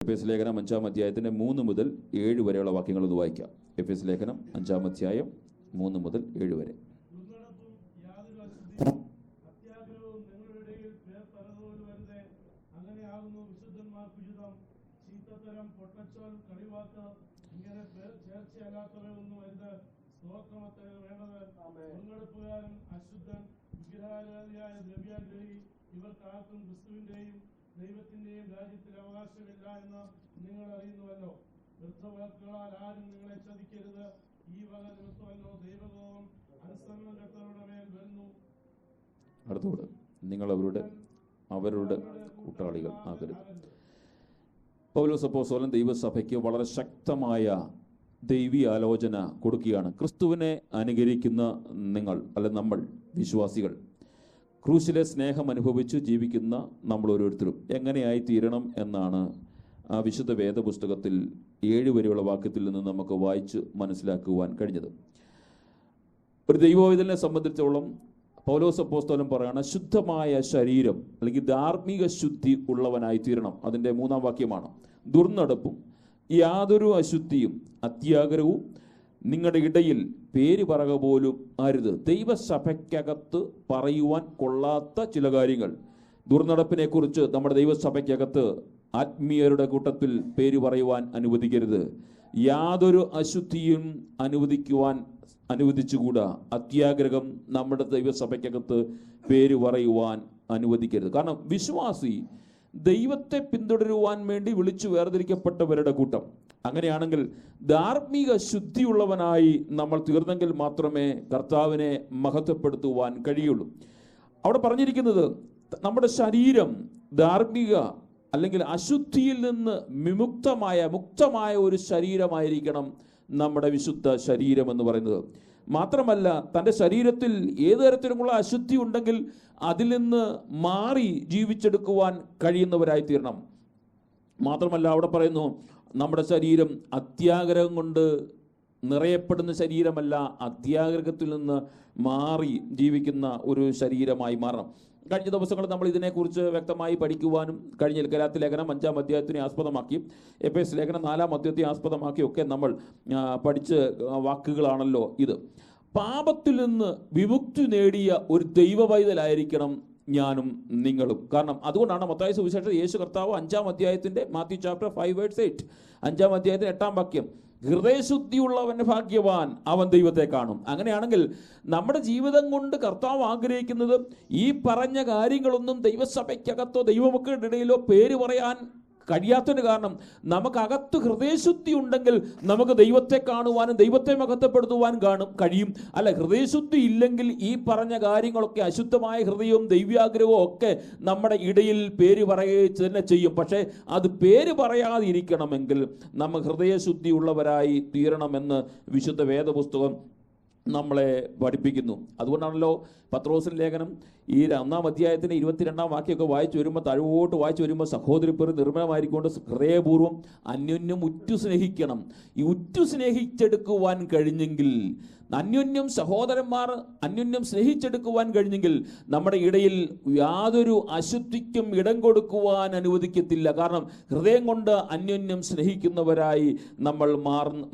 എഫേസ്യ ലേഖനം 5-ാം അധ്യായത്തിൻ്റെ 3 മുതൽ 7 വരെയുള്ള വാക്യങ്ങൾ ഒന്ന് വായിക്കാം. എഫേസ്യ ലേഖനം 5-ാം അധ്യായം 3 മുതൽ 7 വരെ. ഇവർക്കാർക്കും ക്രിസ്തുവിന്റെയും ദൈവത്തിന്റെയും രാജ്യത്തിൽ അവകാശമില്ല എന്ന് നിങ്ങൾ അറിയുന്നുവല്ലോ. വൃദ്ധവാക്കുകളാൽ ആരും നിങ്ങളെ ചതിക്കരുത്. ഈ വക നിമിത്തമല്ലോ ദൈവകോപം അനുസരണകർത്തവരുടെ മേൽ വരുന്നു. അടുത്തോട് നിങ്ങൾ അവരുടെ കൂട്ടാളികൾ ആകരുത്. പൗലോസ് അപ്പോസ്തലൻ ദൈവസഭയ്ക്ക് വളരെ ശക്തമായ ദൈവീയ ആലോചന കൊടുക്കുകയാണ്. ക്രിസ്തുവിനെ അനുകരിക്കുന്ന നിങ്ങൾ നമ്മൾ വിശ്വാസികൾ, ക്രൂശിലെ സ്നേഹം അനുഭവിച്ച് ജീവിക്കുന്ന നമ്മൾ ഓരോരുത്തരും എങ്ങനെയായി തീരണം എന്നാണ് ആ വിശുദ്ധ വേദപുസ്തകത്തിൽ 7 വരെയുള്ള വാക്യത്തിൽ നിന്ന് നമുക്ക് വായിച്ച് മനസ്സിലാക്കുവാൻ കഴിഞ്ഞത്. ഒരു ദൈവവേദനെ സംബന്ധിച്ചോളം പൗലോസ് അപ്പോസ്തലൻ പറയുകയാണ്, ശുദ്ധമായ ശരീരം അല്ലെങ്കിൽ ധാർമ്മിക ശുദ്ധി ഉള്ളവനായി തീരണം. അതിൻ്റെ 3-ാം വാക്യമാണ്. ദുർനടപ്പും യാതൊരു അശുദ്ധിയും അത്യാഗ്രഹവും നിങ്ങളുടെ ഇടയിൽ പേര് പറക പോലും അരുത്. ദൈവസഭയ്ക്കകത്ത് പറയുവാൻ കൊള്ളാത്ത ചില കാര്യങ്ങൾ, ദുർനടപ്പിനെ കുറിച്ച് നമ്മുടെ ദൈവസഭയ്ക്കകത്ത് ആത്മീയരുടെ കൂട്ടത്തിൽ പേര് പറയുവാൻ അനുവദിക്കരുത്. യാതൊരു അശുദ്ധിയും അനുവദിച്ചുകൂടാ. അത്യാഗ്രഹം നമ്മുടെ ദൈവസഭയ്ക്കകത്ത് പേര് പറയുവാൻ അനുവദിക്കരുത്. കാരണം വിശ്വാസി ദൈവത്തെ പിന്തുടരുവാൻ വേണ്ടി വിളിച്ചു വേർതിരിക്കപ്പെട്ടവരുടെ കൂട്ടം. അങ്ങനെയാണെങ്കിൽ ധാർമ്മിക ശുദ്ധിയുള്ളവനായി നമ്മൾ തീർന്നെങ്കിൽ മാത്രമേ കർത്താവിനെ മഹത്വപ്പെടുത്തുവാൻ കഴിയുള്ളൂ. അവിടെ പറഞ്ഞിരിക്കുന്നത് നമ്മുടെ ശരീരം ധാർമ്മിക അല്ലെങ്കിൽ അശുദ്ധിയിൽ നിന്ന് മുക്തമായ ഒരു ശരീരമായിരിക്കണം നമ്മുടെ വിശുദ്ധ ശരീരം എന്ന് പറയുന്നത്. മാത്രമല്ല, തൻ്റെ ശരീരത്തിൽ ഏത് തരത്തിലുമുള്ള അശുദ്ധി ഉണ്ടെങ്കിൽ അതിൽ നിന്ന് മാറി ജീവിച്ചെടുക്കുവാൻ കഴിയുന്നവരായി തീരണം. മാത്രമല്ല, അവിടെ പറയുന്നു നമ്മുടെ ശരീരം അത്യാഗ്രഹം കൊണ്ട് നിറയപ്പെടുന്ന ശരീരമല്ല, അത്യാഗ്രഹത്തിൽ നിന്ന് മാറി ജീവിക്കുന്ന ഒരു ശരീരമായി മാറണം. കഴിഞ്ഞ ദിവസങ്ങളിൽ നമ്മൾ ഇതിനെക്കുറിച്ച് വ്യക്തമായി പഠിക്കുവാനും കഴിഞ്ഞ ഗലാത്യ ലേഖനം 5-ാം അധ്യായത്തിനെ ആസ്പദമാക്കി, എഫേസ്യ ലേഖനം 4-ാം അധ്യായത്തെ ആസ്പദമാക്കിയൊക്കെ നമ്മൾ പഠിച്ച വാക്കുകളാണല്ലോ ഇത്. പാപത്തിൽ നിന്ന് വിമുക്തി നേടിയ ഒരു ദൈവവൈതലായിരിക്കണം ഞാനും നിങ്ങളും. കാരണം അതുകൊണ്ടാണ് മത്തായി സുവിശേഷം യേശു കർത്താവ് 5-ാം അധ്യായത്തിൻ്റെ മാത്യു ചാപ്റ്റർ 5:8 5-ാം അധ്യായത്തിന് 8-ാം വാക്യം, ഹൃദയശുദ്ധിയുള്ളവൻ ഭാഗ്യവാൻ, അവൻ ദൈവത്തെ കാണും. അങ്ങനെയാണെങ്കിൽ നമ്മുടെ ജീവിതം കൊണ്ട് കർത്താവ് ആഗ്രഹിക്കുന്നത് ഈ പറഞ്ഞ കാര്യങ്ങളൊന്നും ദൈവസഭയ്ക്കകത്തോ ദൈവമക്കളുടെ ഇടയിലോ പേര് പറയാൻ കഴിയാത്തതിന് കാരണം നമുക്കകത്ത് ഹൃദയശുദ്ധി ഉണ്ടെങ്കിൽ നമുക്ക് ദൈവത്തെ കാണുവാനും ദൈവത്തെ മഹത്വപ്പെടുത്തുവാനും കഴിയും. അല്ല, ഹൃദയശുദ്ധി ഇല്ലെങ്കിൽ ഈ പറഞ്ഞ കാര്യങ്ങളൊക്കെ അശുദ്ധമായ ഹൃദയവും ദൈവ്യാഗ്രഹവും ഒക്കെ നമ്മുടെ ഇടയിൽ പേര് പറയുക തന്നെ ചെയ്യും. പക്ഷേ അത് പേര് പറയാതിരിക്കണമെങ്കിൽ നമ്മൾ ഹൃദയശുദ്ധി ഉള്ളവരായി തീരണമെന്ന് വിശുദ്ധ വേദപുസ്തകം നമ്മളെ പഠിപ്പിക്കുന്നു. അതുകൊണ്ടാണല്ലോ പത്രോസിന്റെ ലേഖനം ഈ 1-ാം അധ്യായത്തിന് 22-ാം വാക്യമൊക്കെ വായിച്ചു വരുമ്പോൾ, താഴോട്ട് വായിച്ചു വരുമ്പോൾ, സഹോദരിപ്പേർ നിർമ്മലമായിരിക്കൊണ്ട് ഹൃദയപൂർവ്വം അന്യോന്യം ഉറ്റു സ്നേഹിക്കണം. ഈ ഉറ്റു സ്നേഹിച്ചെടുക്കുവാൻ കഴിഞ്ഞെങ്കിൽ, അന്യോന്യം സഹോദരന്മാർ അന്യോന്യം സ്നേഹിച്ചെടുക്കുവാൻ കഴിഞ്ഞെങ്കിൽ നമ്മുടെ ഇടയിൽ യാതൊരു അശുദ്ധിക്കും ഇടം കൊടുക്കുവാൻ അനുവദിക്കത്തില്ല. കാരണം ഹൃദയം കൊണ്ട് അന്യോന്യം സ്നേഹിക്കുന്നവരായി നമ്മൾ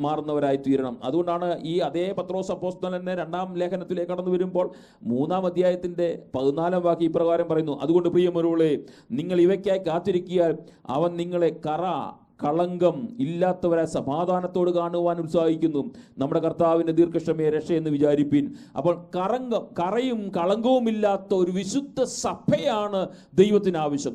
മാറുന്നവരായി തീരണം. അതുകൊണ്ടാണ് ഈ അതേ പത്രോസ് അപ്പോസ്തലനെ 2-ാം ലേഖനത്തിലേക്ക് കടന്നു വരുമ്പോൾ 3-ാം അധ്യായത്തിൻ്റെ 14-ാം വാക്യം ഇപ്രകാരം പറയുന്നു, അതുകൊണ്ട് പ്രിയമരുളേ, നിങ്ങൾ ഇവയ്ക്കായി കാത്തിരിക്കിയാൽ അവൻ നിങ്ങളെ കളങ്കം ഇല്ലാത്തവരായ സമാധാനത്തോട് കാണുവാൻ ഉത്സാഹിക്കുന്നു. നമ്മുടെ കർത്താവിൻ്റെ ദീർഘക്ഷമയെ രക്ഷയെന്ന് വിചാരിപ്പിൻ. അപ്പോൾ കറയും കളങ്കവും ഇല്ലാത്ത ഒരു വിശുദ്ധ സഭയാണ് ദൈവത്തിന് ആവശ്യം.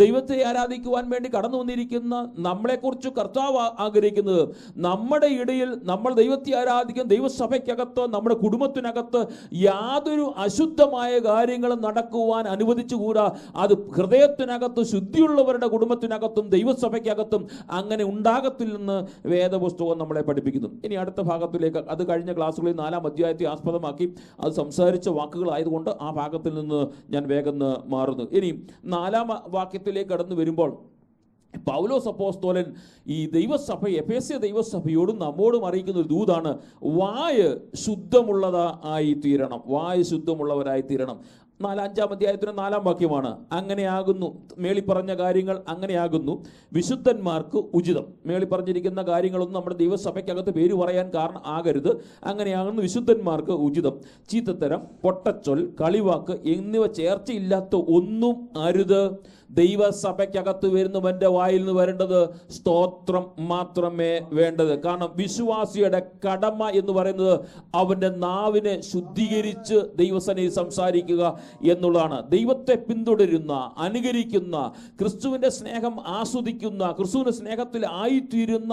ദൈവത്തെ ആരാധിക്കുവാൻ വേണ്ടി കടന്നു വന്നിരിക്കുന്ന നമ്മളെക്കുറിച്ച് കർത്താവ് ആഗ്രഹിക്കുന്നത്, നമ്മുടെ ഇടയിൽ നമ്മൾ ദൈവത്തെ ആരാധിക്കുന്ന ദൈവസഭയ്ക്കകത്ത് നമ്മുടെ കുടുംബത്തിനകത്ത് യാതൊരു അശുദ്ധമായ കാര്യങ്ങളും നടക്കുവാൻ അനുവദിച്ചുകൂടാ. അത് ഹൃദയത്തിനകത്ത് ശുദ്ധിയുള്ളവരുടെ കുടുംബത്തിനകത്തും ദൈവസഭയ്ക്കകത്തും അങ്ങനെ ഉണ്ടാകത്തില്ലെന്ന് വേദപുസ്തകം നമ്മളെ പഠിപ്പിക്കുന്നു. ഇനി അടുത്ത ഭാഗത്തിലേക്ക്, അത് കഴിഞ്ഞ ക്ലാസ്സുകളിൽ 4-ാം അധ്യായത്തെ ആസ്പദമാക്കി അത് സംസാരിച്ച വാക്കുകളായതുകൊണ്ട് ആ ഭാഗത്തിൽ നിന്ന് ഞാൻ വേഗം മാറുന്നു. ഇനി 4-ാം വാക്യത്തിലേക്ക് കടന്നു വരുമ്പോൾ പൗലോസ് അപ്പോസ്തലൻ ഈ ദൈവസഭ, എഫേസ്യ ദൈവസഭയോടും നമ്മോടും അറിയിക്കുന്ന ഒരു ദൂതാണ്, വായ് ശുദ്ധമുള്ളതായി തീരണം. വായ് ശുദ്ധമുള്ളവരായി തീരണം. 5-ാം അധ്യായത്തിന് 4-ാം വാക്യമാണ്. അങ്ങനെയാകുന്നു, മേളി പറഞ്ഞ കാര്യങ്ങൾ അങ്ങനെയാകുന്നു വിശുദ്ധന്മാർക്ക് ഉചിതം. മേളി പറഞ്ഞിരിക്കുന്ന കാര്യങ്ങളൊന്നും നമ്മുടെ ദൈവസഭയ്ക്കകത്ത് പേര് പറയാൻ കാരണം ആകരുത്. അങ്ങനെയാകുന്നു വിശുദ്ധന്മാർക്ക് ഉചിതം. ചീത്തത്തരം, പൊട്ടച്ചൊൽ, കളിവാക്ക് എന്നിവ ചേർച്ചയില്ലാത്ത ഒന്നും അരുത്. ദൈവസഭയ്ക്കകത്ത് വരുന്നവന്റെ വായിൽ നിന്ന് വരേണ്ടത് സ്തോത്രം മാത്രമേ വേണ്ടത്. കാരണം വിശ്വാസിയുടെ കടമ എന്ന് പറയുന്നത് അവന്റെ നാവിനെ ശുദ്ധീകരിച്ച് ദൈവസന്നിധിയിൽ സംസാരിക്കുക എന്നുള്ളതാണ്. ദൈവത്തെ പിന്തുടരുന്ന, അനുകരിക്കുന്ന, ക്രിസ്തുവിന്റെ സ്നേഹം ആസ്വദിക്കുന്ന, ക്രിസ്തുവിന്റെ സ്നേഹത്തിൽ ആയിത്തീരുന്ന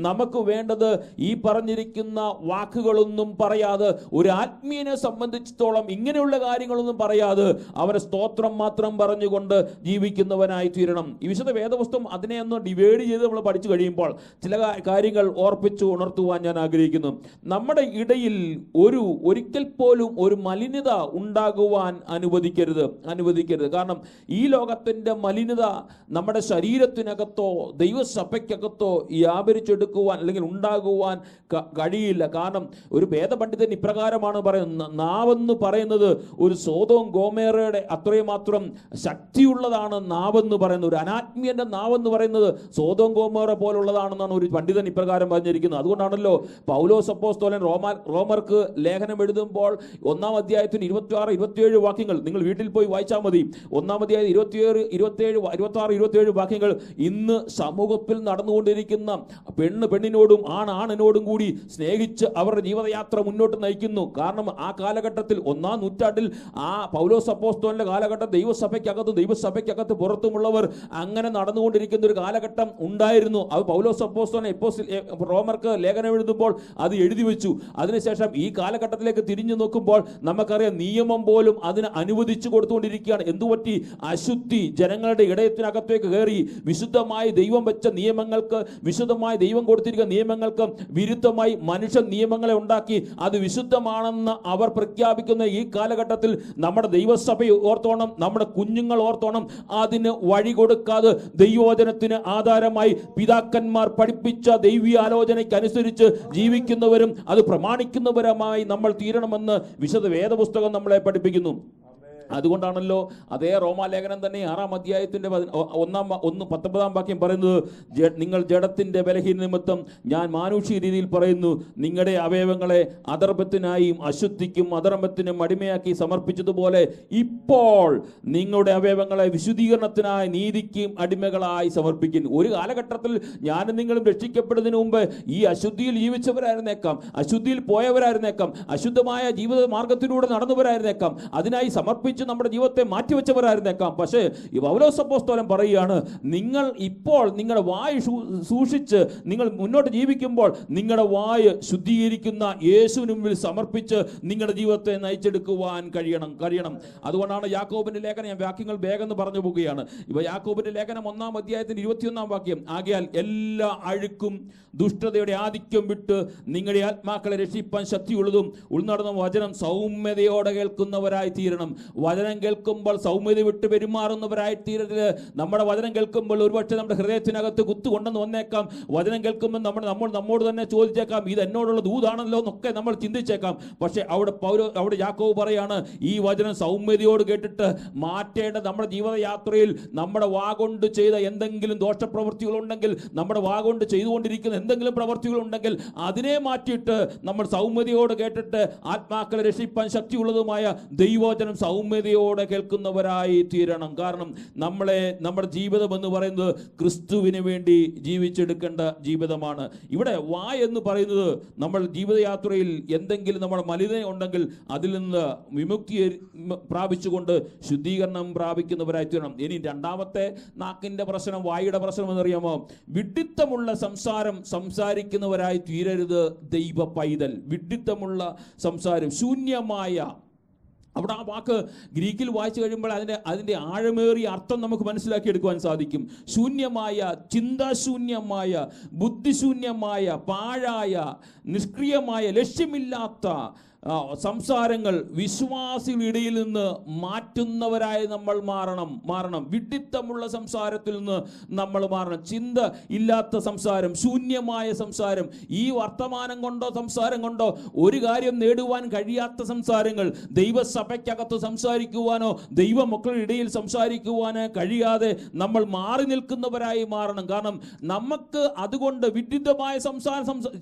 നമുക്ക് വേണ്ടത് ഈ പറഞ്ഞിരിക്കുന്ന വാക്കുകളൊന്നും പറയാതെ, ഒരു ആത്മീയനെ സംബന്ധിച്ചിടത്തോളം ഇങ്ങനെയുള്ള കാര്യങ്ങളൊന്നും പറയാതെ അവനെ സ്തോത്രം മാത്രം പറഞ്ഞുകൊണ്ട് ജീവിക്കുന്നവനായി തീരണം. ഈ വിശുദ്ധ വേദപുസ്തകം അതിനെ ഒന്ന് ഡിവൈഡ് ചെയ്ത് നമ്മൾ പഠിച്ചു കഴിയുമ്പോൾ ചില കാര്യങ്ങൾ ഓർപ്പിച്ചു ഉണർത്തുവാൻ ഞാൻ ആഗ്രഹിക്കുന്നു. നമ്മുടെ ഇടയിൽ ഒരിക്കൽ പോലും ഒരു മലിനത ഉണ്ടാകുവാൻ അനുവദിക്കരുത്. കാരണം ഈ ലോകത്തിന്റെ മലിനത നമ്മുടെ ശരീരത്തിനകത്തോ ദൈവസഭയ്ക്കകത്തോ വ്യാപരിച്ചെടുക്കുവാൻ അല്ലെങ്കിൽ ഉണ്ടാകുവാൻ കഴിയില്ല. കാരണം ഒരു വേദപണ്ഡിതൻ ഇപ്രകാരമാണ് പറയുന്നത്, നാവെന്ന് പറയുന്നത് ഒരു സോദോം ഗോമോറയുടെ അത്രയും മാത്രം ശക്തിയുള്ളതാണ് നാവെന്ന് പറയുന്നത്. ഒരു അനാത്മീയന്റെ നാവെന്ന് പറയുന്നത് സോദോം ഗോമോറ പോലുള്ളതാണെന്നാണ് ഒരു പണ്ഡിതൻ ഇപ്രകാരം പറഞ്ഞിരിക്കുന്നത്. അതുകൊണ്ടാണല്ലോ പൗലോസ് അപ്പോസ്തലൻ റോമർക്ക് ലേഖനം എഴുതുമ്പോൾ 1-ാം അധ്യായത്തിന് 26-27 വാക്യങ്ങൾ നിങ്ങൾ വീട്ടിൽ പോയി വായിച്ചാൽ മതി. 1-ാം അധ്യായം 26-27 വാക്യങ്ങൾ ഇന്ന് സമൂഹത്തിൽ നടന്നുകൊണ്ടിരിക്കുന്ന പെണ്ണിനോടും ആണിനോടും കൂടി സ്നേഹിച്ച് അവരുടെ ജീവിതയാത്ര മുന്നോട്ട് നയിക്കുന്നു. കാരണം ആ കാലഘട്ടത്തിൽ 1-ാം നൂറ്റാണ്ടിൽ ആ പൗലോസ് അപ്പോസ്തലന്റെ കാലഘട്ടം ദൈവസഭയ്ക്കകത്ത് പുറത്തുമുള്ളവർ അങ്ങനെ നടന്നുകൊണ്ടിരിക്കുന്ന ഒരു കാലഘട്ടം ഉണ്ടായിരുന്നു. അത് പൗലോസ് അപ്പോസ്തലൻ റോമർക്ക് ലേഖനം എഴുതുമ്പോൾ അത് എഴുതി വെച്ചു. അതിനുശേഷം ഈ കാലഘട്ടത്തിലേക്ക് തിരിഞ്ഞു നോക്കുമ്പോൾ നമുക്കറിയാം നിയമം പോലും അതിന് അനുവദിച്ചു കൊടുത്തുകൊണ്ടിരിക്കുകയാണ്. എന്തുപറ്റി? അശുദ്ധി ജനങ്ങളുടെ ഇടയത്തിനകത്തേക്ക് കയറി വിശുദ്ധമായി ദൈവം വെച്ച നിയമങ്ങൾക്ക്, വിശുദ്ധമായി ദൈവം കൊടുത്തിരിക്കുന്ന നിയമങ്ങൾക്ക് വിരുദ്ധമായി മനുഷ്യ നിയമങ്ങളെ ഉണ്ടാക്കി അത് വിശുദ്ധമാണെന്ന് അവർ പ്രഖ്യാപിക്കുന്ന ഈ കാലഘട്ടത്തിൽ നമ്മുടെ ദൈവസഭ ഓർത്തോണം, നമ്മുടെ കുഞ്ഞുങ്ങൾ ഓർത്തോണം. അതിന് വഴി കൊടുക്കാതെ ദൈവവചനത്തിന് ആധാരമായി പിതാക്കന്മാർ പഠിപ്പിച്ച ദൈവീയ ആലോചനയ്ക്കനുസരിച്ച് ജീവിക്കുന്നവരും അത് പ്രമാണിക്കുന്നവരുമായി നമ്മൾ തീരണമെന്ന് വിശുദ്ധ വേദപുസ്തകം നമ്മളെ പഠിപ്പിക്കുന്നു. അതുകൊണ്ടാണല്ലോ അതേ റോമാലേഖനം തന്നെ 6-ാം അധ്യായത്തിന്റെ 19-ാം വാക്യം പറയുന്നത്, നിങ്ങൾ ജഡത്തിന്റെ ബലഹീന നിമിത്തം ഞാൻ മാനുഷിക രീതിയിൽ പറയുന്നു, നിങ്ങളുടെ അവയവങ്ങളെ അധർമ്മത്തിനായും അശുദ്ധിക്കും അധർമ്മത്തിനും അടിമയാക്കി സമർപ്പിച്ചതുപോലെ ഇപ്പോൾ നിങ്ങളുടെ അവയവങ്ങളെ വിശുദ്ധീകരണത്തിനായി നീതിക്കും അടിമകളായി സമർപ്പിക്കുന്നു. ഒരു കാലഘട്ടത്തിൽ ഞാനും നിങ്ങളും രക്ഷിക്കപ്പെടുന്നതിന് മുമ്പ് ഈ അശുദ്ധിയിൽ ജീവിച്ചവരായിരുന്നേക്കാം, അശുദ്ധിയിൽ പോയവരായിരുന്നേക്കാം, അശുദ്ധമായ ജീവിത മാർഗത്തിലൂടെ നടന്നവരായിരുന്നേക്കാം, അതിനായി സമർപ്പിച്ച് നമ്മുടെ ജീവിതത്തെ മാറ്റിവെച്ചവരായിരുന്നേക്കാം. പക്ഷേ ഈ പൗലോസ് അപ്പോസ്തലൻ പറയുകയാണ്, നിങ്ങൾ ഇപ്പോൾ നിങ്ങളുടെ വായ് സൂക്ഷിച്ച് നിങ്ങൾ മുന്നോട്ട് ജീവിക്കുമ്പോൾ നിങ്ങളുടെ വായ് ശുദ്ധീകരിക്കുന്ന യേശുവിന് മുമ്പിൽ സമർപ്പിച്ച് നിങ്ങളുടെ ജീവിതത്തെ നയിച്ചെടുക്കുവാൻ കഴിയണം. അതുകൊണ്ടാണ് യാക്കോബിന്റെ ലേഖനം, ഞാൻ വാക്യങ്ങൾ വേഗം പറഞ്ഞു പോവുകയാണ്. ഇവ യാക്കോബിന്റെ ലേഖനം 1-ാം അധ്യായത്തിന് 21-ാം വാക്യം, ആകയാൽ എല്ലാ അഴുക്കും ദുഷ്ടതയുടെ ആധിക്യം വിട്ട് നിങ്ങളുടെ ആത്മാക്കളെ രക്ഷിപ്പാൻ ശക്തിയുള്ളതും ഉൾനടന്ന വചനം സൗമ്യതയോടെ കേൾക്കുന്നവരായി തീരണം. വചനം കേൾക്കുമ്പോൾ സൗമ്യത വിട്ട് പെരുമാറുന്നവരായി തീരരുത്. നമ്മുടെ വചനം കേൾക്കുമ്പോൾ ഒരുപക്ഷെ നമ്മുടെ ഹൃദയത്തിനകത്ത് കുത്തുകൊണ്ടെന്ന് വന്നേക്കാം. വചനം കേൾക്കുമ്പോൾ നമ്മോട് തന്നെ ചോദിച്ചേക്കാം, ഇത് എന്നോടുള്ള ദൂതാണല്ലോ എന്നൊക്കെ നമ്മൾ ചിന്തിച്ചേക്കാം. പക്ഷേ അവിടെ യാക്കോബ് പറയാണ്, ഈ വചനം സൗമ്യതയോട് കേട്ടിട്ട് മാറ്റേണ്ട നമ്മുടെ ജീവിതയാത്രയിൽ നമ്മുടെ വാഗൊണ്ട് ചെയ്ത എന്തെങ്കിലും ദോഷപ്രവൃത്തികളുണ്ടെങ്കിൽ, നമ്മുടെ വാഗൊണ്ട് ചെയ്തുകൊണ്ടിരിക്കുന്ന എന്തെങ്കിലും പ്രവൃത്തികളുണ്ടെങ്കിൽ അതിനെ മാറ്റിയിട്ട് നമ്മൾ സൗമ്യതയോട് കേട്ടിട്ട് ആത്മാക്കളെ രക്ഷിപ്പാൻ ശക്തിയുള്ളതുമായ ദൈവവചനം സൗമ്യതയോടെ കേൾക്കുന്നവരായി തീരണം. കാരണം നമ്മുടെ ജീവിതം എന്ന് പറയുന്നത് ക്രിസ്തുവിന് വേണ്ടി ജീവിച്ചെടുക്കേണ്ട ജീവിതമാണ്. ഇവിടെ വായ് എന്ന് പറയുന്നത് നമ്മൾ ജീവിതയാത്രയിൽ എന്തെങ്കിലും നമ്മുടെ മലിന ഉണ്ടെങ്കിൽ അതിൽ നിന്ന് വിമുക്തി പ്രാപിച്ചുകൊണ്ട് ശുദ്ധീകരണം പ്രാപിക്കുന്നവരായി തീരണം. ഇനി രണ്ടാമത്തെ നാക്കിന്റെ പ്രശ്നം, വായുടെ പ്രശ്നം എന്നറിയാമോ? വിഡ്ഢിത്തമുള്ള സംസാരിക്കുന്നവരായി തീരരുത് ദൈവ പൈതൽ. വിഡ്ഢിത്തമുള്ള സംസാരം, ശൂന്യമായ, അവിടെ ആ വാക്ക് ഗ്രീക്കിൽ വായിച്ചു കഴിയുമ്പോൾ അതിൻ്റെ ആഴമേറിയ അർത്ഥം നമുക്ക് മനസ്സിലാക്കിയെടുക്കുവാൻ സാധിക്കും. ശൂന്യമായ, ചിന്താശൂന്യമായ, ബുദ്ധിശൂന്യമായ, പാഴായ, നിഷ്ക്രിയമായ, ലക്ഷ്യമില്ലാത്ത, സംസാരങ്ങൾ വിശ്വാസികളുടെ ഇടയിൽ നിന്ന് മാറ്റുന്നവരായി നമ്മൾ മാറണം. വിഡ്ഢിത്തമുള്ള സംസാരത്തിൽ നിന്ന് നമ്മൾ മാറണം. ചിന്ത ഇല്ലാത്ത സംസാരം, ശൂന്യമായ സംസാരം, ഈ വർത്തമാനം കൊണ്ടോ സംസാരം കൊണ്ടോ ഒരു കാര്യം നേടുവാൻ കഴിയാത്ത സംസാരങ്ങൾ ദൈവസഭയ്ക്കകത്ത് സംസാരിക്കുവാനോ ദൈവമക്കളുടെ ഇടയിൽ സംസാരിക്കുവാനോ കഴിയാതെ നമ്മൾ മാറി നിൽക്കുന്നവരായി മാറണം. കാരണം നമുക്ക് അതുകൊണ്ട് വിഡ്ഢിത്തമായ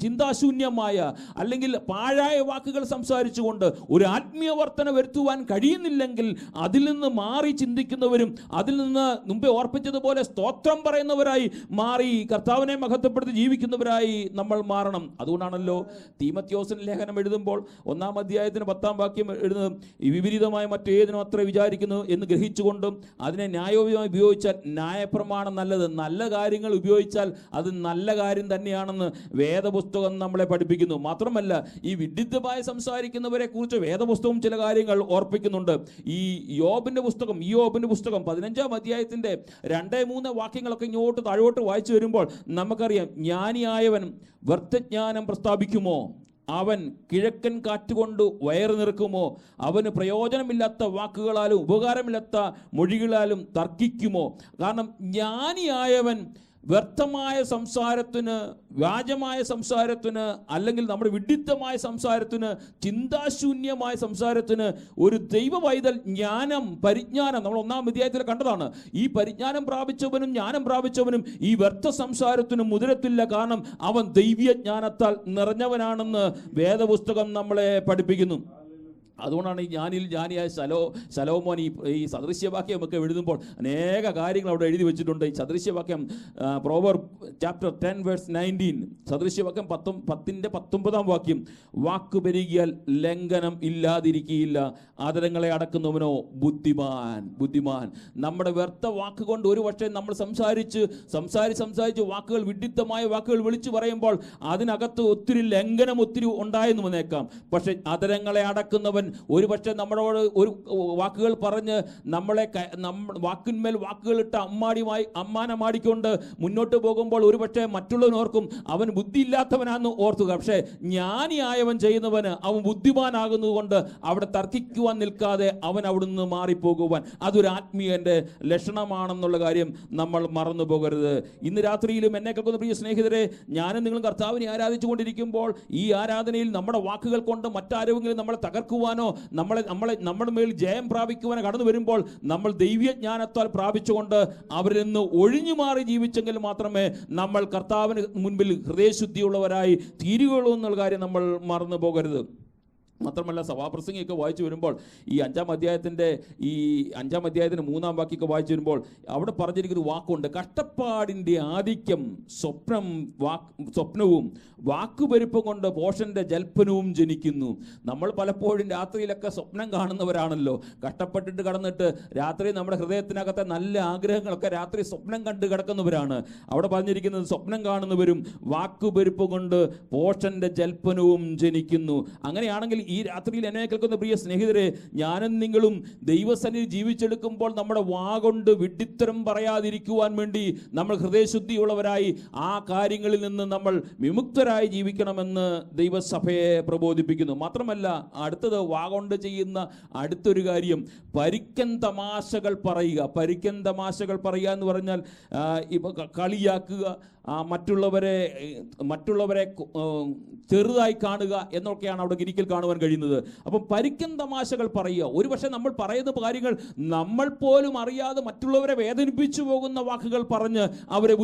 ചിന്താശൂന്യമായ അല്ലെങ്കിൽ പാഴായ വാക്കുകൾ സംസാരിച്ചുകൊണ്ട് ഒരു ആത്മീയ വർധന വരുത്തുവാൻ കഴിയുന്നില്ലെങ്കിൽ അതിൽ നിന്ന് മാറി ചിന്തിക്കുന്നവരും അതിൽ നിന്ന് മുമ്പേ ഓർപ്പിച്ചതുപോലെ സ്തോത്രം പറയുന്നവരായി മാറി കർത്താവിനെ മഹത്വപ്പെടുത്തി ജീവിക്കുന്നവരായി നമ്മൾ മാറണം. അതുകൊണ്ടാണല്ലോ തീമോഥെയോസിന്റെ ലേഖനം എഴുതുമ്പോൾ 1-ാം അധ്യായത്തിന് 10-ാം വാക്യം എഴുതുന്നത്, ഈ വിപരീതമായ മറ്റേതിനും അത്ര വിചാരിക്കുന്നു എന്ന് ഗ്രഹിച്ചുകൊണ്ടും അതിനെ ന്യായോചിതമായി ഉപയോഗിച്ചാൽ ന്യായപ്രമാണം നല്ലത്. നല്ല കാര്യങ്ങൾ ഉപയോഗിച്ചാൽ അത് നല്ല കാര്യം തന്നെയാണെന്ന് വേദപുസ്തകം നമ്മളെ പഠിപ്പിക്കുന്നു. മാത്രമല്ല, ഈ വിഡ്ഢിത്തമായി സംസാരിക്കുന്നവരെ കുറിച്ച് വേദപുസ്തകം ചില കാര്യങ്ങൾ ഓർപ്പിക്കുന്നുണ്ട്. ഈ യോബിന്റെ പുസ്തകം 15-ാം അധ്യായത്തിന്റെ 2-3 വാക്യങ്ങളൊക്കെ ഇങ്ങോട്ട് താഴോട്ട് വായിച്ചു വരുമ്പോൾ നമുക്കറിയാം, ജ്ഞാനിയായവൻ വ്യർത്ഥജ്ഞാനം പ്രസ്താവിക്കുമോ? അവൻ കിഴക്കൻ കാറ്റുകൊണ്ട് വയറ് നിറക്കുമോ? അവന് പ്രയോജനമില്ലാത്ത വാക്കുകളാലും ഉപകാരമില്ലാത്ത മൊഴികളാലും തർക്കിക്കുമോ? കാരണം ജ്ഞാനിയായവൻ വ്യർത്ഥമായ സംസാരത്തിന്, വ്യാജമായ സംസാരത്തിന്, അല്ലെങ്കിൽ നമ്മുടെ വിഡ്ഢിത്തമായ സംസാരത്തിന്, ചിന്താശൂന്യമായ സംസാരത്തിന് ഒരു ദൈവ പൈതൽ പരിജ്ഞാനം നമ്മൾ 1-ാം അധ്യായത്തിൽ കണ്ടതാണ്. ഈ പരിജ്ഞാനം പ്രാപിച്ചവനും ജ്ഞാനം പ്രാപിച്ചവനും ഈ വ്യർത്ഥ സംസാരത്തിന് മുതിരത്തില്ല. കാരണം അവൻ ദൈവീയ ജ്ഞാനത്താൽ നിറഞ്ഞവനാണെന്ന് വേദപുസ്തകം നമ്മളെ പഠിപ്പിക്കുന്നു. അതുകൊണ്ടാണ് ഈ ജ്ഞാനിയായ ശലോമോൻ ഈ സദൃശ്യവാക്യമൊക്കെ എഴുതുമ്പോൾ അനേക കാര്യങ്ങൾ അവിടെ എഴുതി വെച്ചിട്ടുണ്ട്. ഈ സദൃശ്യവാക്യം പ്രോവർബ് ചാപ്റ്റർ 10:19, സദൃശ്യവാക്യം 10:19 വാക്യം, വാക്ക് പെരുകിയാൽ ലംഘനം ഇല്ലാതിരിക്കുകയില്ല, ആദരങ്ങളെ അടക്കുന്നവനോ ബുദ്ധിമാൻ. നമ്മുടെ വ്യർത്ഥ വാക്ക് കൊണ്ട് ഒരു പക്ഷേ നമ്മൾ സംസാരിച്ച് വാക്കുകൾ, വിഡ്ഢിത്തമായ വാക്കുകൾ വിളിച്ചു പറയുമ്പോൾ അതിനകത്ത് ഒത്തിരി ഉണ്ടായെന്ന് വന്നേക്കാം. പക്ഷെ ആദരങ്ങളെ അടക്കുന്നവൻ ഒരു പക്ഷേ നമ്മളോട് ഒരു വാക്കുകൾ പറഞ്ഞ് നമ്മളെ വാക്കിന്മേൽ വാക്കുകളിട്ട് അമ്മാനമാടിക്കൊണ്ട് മുന്നോട്ട് പോകുമ്പോൾ ഒരു പക്ഷേ മറ്റുള്ളവനോർക്കും അവൻ ബുദ്ധിയില്ലാത്തവനാണെന്ന് ഓർത്തുക. പക്ഷേ ജ്ഞാനിയായവൻ ചെയ്യുന്നവന് അവൻ ബുദ്ധിമാനാകുന്നത് കൊണ്ട് അവിടെ തർക്കിക്കുവാൻ നിൽക്കാതെ അവൻ അവിടുന്ന് മാറിപ്പോകുവാൻ, അതൊരു ആത്മീയന്റെ ലക്ഷണമാണെന്നുള്ള കാര്യം നമ്മൾ മറന്നു പോകരുത്. ഇന്ന് രാത്രിയിലും എന്നെ കേൾക്കുന്ന പ്രിയ സ്നേഹിതരെ, ഞാനും നിങ്ങളും കർത്താവിനെ ആരാധിച്ചു കൊണ്ടിരിക്കുമ്പോൾ ഈ ആരാധനയിൽ നമ്മുടെ വാക്കുകൾ കൊണ്ട് മറ്റാരെങ്കിലും നമ്മളെ തകർക്കുവാനോ നമ്മുടെ മേൽ ജയം പ്രാപിക്കുവാനോ കടന്നു വരുമ്പോൾ നമ്മൾ ദൈവീയ ജ്ഞാനത്താൽ പ്രാപിച്ചുകൊണ്ട് അവരിൽ നിന്ന് ഒഴിഞ്ഞു മാറി ജീവിച്ചെങ്കിൽ മാത്രമേ നമ്മൾ കർത്താവിന് മുൻപിൽ ഹൃദയശുദ്ധിയുള്ളവരായി തീരുകയുള്ളൂ എന്നുള്ള കാര്യം നമ്മൾ മറന്നു പോകരുത്. മാത്രമല്ല, സഭാപ്രസംഗിയൊക്കെ വായിച്ചു വരുമ്പോൾ ഈ 5-ാം അധ്യായത്തിന് 3-ാം വാക്യമൊക്കെ വായിച്ചു വരുമ്പോൾ അവിടെ പറഞ്ഞിരിക്കുന്ന വാക്കുണ്ട്, കഷ്ടപ്പാടിൻ്റെ ആധിക്യം സ്വപ്നവും വാക്കുപെരുപ്പം കൊണ്ട് പോഷന്റെ ജൽപ്പനവും ജനിക്കുന്നു. നമ്മൾ പലപ്പോഴും രാത്രിയിലൊക്കെ സ്വപ്നം കാണുന്നവരാണല്ലോ. കഷ്ടപ്പെട്ടിട്ട് കടന്നിട്ട് രാത്രി നമ്മുടെ ഹൃദയത്തിനകത്തെ നല്ല ആഗ്രഹങ്ങളൊക്കെ രാത്രി സ്വപ്നം കണ്ട് കിടക്കുന്നവരാണ്. അവിടെ പറഞ്ഞിരിക്കുന്നത് സ്വപ്നം കാണുന്നവരും വാക്കുപെരുപ്പം കൊണ്ട് പോഷന്റെ ജൽപ്പനവും ജനിക്കുന്നു. അങ്ങനെയാണെങ്കിൽ ഈ രാത്രിയിൽ എന്നെ കേൾക്കുന്ന പ്രിയ സ്നേഹിതരെ, ഞാനും നിങ്ങളും ദൈവസന്നിധി ജീവിച്ചെടുക്കുമ്പോൾ നമ്മുടെ വാഗൊണ്ട് വിഡ്ഢിത്തരം പറയാതിരിക്കുവാൻ വേണ്ടി നമ്മൾ ഹൃദയശുദ്ധിയുള്ളവരായി ആ കാര്യങ്ങളിൽ നിന്ന് നമ്മൾ വിമുക്തരായി ജീവിക്കണമെന്ന് ദൈവസഭയെ പ്രബോധിപ്പിക്കുന്നു. മാത്രമല്ല, അടുത്തത് വാഗൊണ്ട് ചെയ്യുന്ന അടുത്തൊരു കാര്യം പരിക്കൻ തമാശകൾ പറയുക. പരിക്കൻ തമാശകൾ പറയുക എന്ന് പറഞ്ഞാൽ കളിയാക്കുക, മറ്റുള്ളവരെ ചെറുതായി കാണുക എന്നൊക്കെയാണ് അവിടെ ഗ്രീക്കിൽ കാണുവാൻ കഴിയുന്നത്. അപ്പം പരിക്കൻ തമാശകൾ പറയുക. ഒരുപക്ഷെ നമ്മൾ പറയുന്ന കാര്യങ്ങൾ നമ്മൾ പോലും അറിയാതെ മറ്റുള്ളവരെ വേദനിപ്പിച്ചു പോകുന്ന വാക്കുകൾ പറഞ്ഞ് അവരെ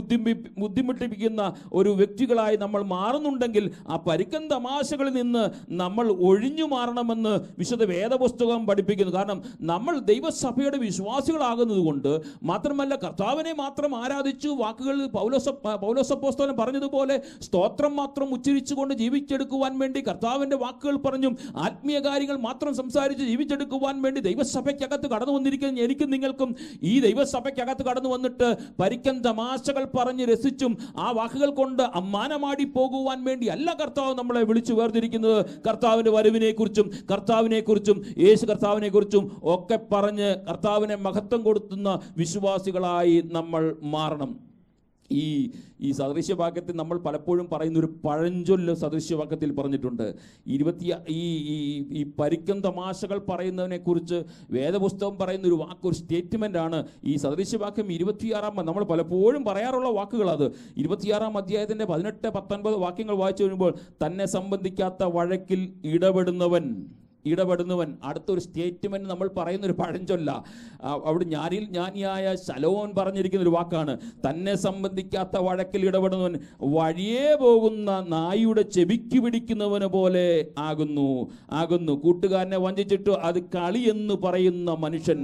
ബുദ്ധിമുട്ടിപ്പിക്കുന്ന ഒരു വ്യക്തികളായി നമ്മൾ മാറുന്നുണ്ടെങ്കിൽ ആ പരിക്കൻ തമാശകളിൽ നിന്ന് നമ്മൾ ഒഴിഞ്ഞു മാറണമെന്ന് വിശുദ്ധ വേദപുസ്തകം പഠിപ്പിക്കുന്നു. കാരണം നമ്മൾ ദൈവസഭയുടെ വിശ്വാസികളാകുന്നത് കൊണ്ട് മാത്രമല്ല, കർത്താവിനെ മാത്രം ആരാധിച്ചു വാക്കുകൾ പൗലോസ് അപ്പോസ്തലൻ പറഞ്ഞതുപോലെ സ്തോത്രം മാത്രം ഉച്ചരിച്ചുകൊണ്ട് ജീവിച്ചെടുക്കുവാൻ വേണ്ടി കർത്താവിൻ്റെ വാക്കുകൾ പറഞ്ഞും ആത്മീയ കാര്യങ്ങൾ മാത്രം സംസാരിച്ച് ജീവിച്ചെടുക്കുവാൻ വേണ്ടി ദൈവസഭയ്ക്കകത്ത് കടന്നു വന്നിരിക്കുന്ന എനിക്കും നിങ്ങൾക്കും ഈ ദൈവസഭയ്ക്കകത്ത് കടന്നു വന്നിട്ട് പരിക്കൻ തമാശകൾ പറഞ്ഞ് രസിച്ചും ആ വാക്കുകൾ കൊണ്ട് അമ്മാനമാടി പോകുവാൻ വേണ്ടി അല്ല കർത്താവ് നമ്മളെ വിളിച്ചു വേർതിരിക്കുന്നത്. കർത്താവിൻ്റെ വരവിനെക്കുറിച്ചും യേശു കർത്താവിനെക്കുറിച്ചും ഒക്കെ പറഞ്ഞ് കർത്താവിനെ മഹത്വം കൊടുത്തുന്ന വിശ്വാസികളായി നമ്മൾ മാറണം. ഈ സദൃശ്യവാക്യത്തിൽ നമ്മൾ പലപ്പോഴും പറയുന്ന ഒരു പഴഞ്ചൊല്ല് സദൃശ്യവാക്യത്തിൽ പറഞ്ഞിട്ടുണ്ട്. ഈ പരിക്കും തമാശകൾ പറയുന്നതിനെ കുറിച്ച് വേദപുസ്തകം പറയുന്ന ഒരു വാക്ക്, ഒരു സ്റ്റേറ്റ്മെന്റ് ആണ് ഈ സദൃശ്യവാക്യം 26 നമ്മൾ പലപ്പോഴും പറയാറുള്ള വാക്കുകൾ. അത് 26 അധ്യായത്തിന്റെ 18-19 വാക്യങ്ങൾ വായിച്ചു കഴിയുമ്പോൾ, തന്നെ സംബന്ധിക്കാത്ത വഴക്കിൽ ഇടപെടുന്നവൻ അടുത്തൊരു സ്റ്റേറ്റ്മെന്റ് നമ്മൾ പറയുന്ന ഒരു പഴഞ്ചൊല്ല. അവിടെ ജ്ഞാനിയായ ശലോമോൻ പറഞ്ഞിരിക്കുന്ന ഒരു വാക്കാണ്, തന്നെ സംബന്ധിക്കാത്ത വഴക്കിൽ ഇടപെടുന്നവൻ വഴിയേ പോകുന്ന നായുടെ ചെവിക്ക് പിടിക്കുന്നവന് പോലെ ആകുന്നു കൂട്ടുകാരനെ വഞ്ചിച്ചിട്ട് അത് കളി എന്ന് പറയുന്ന മനുഷ്യൻ.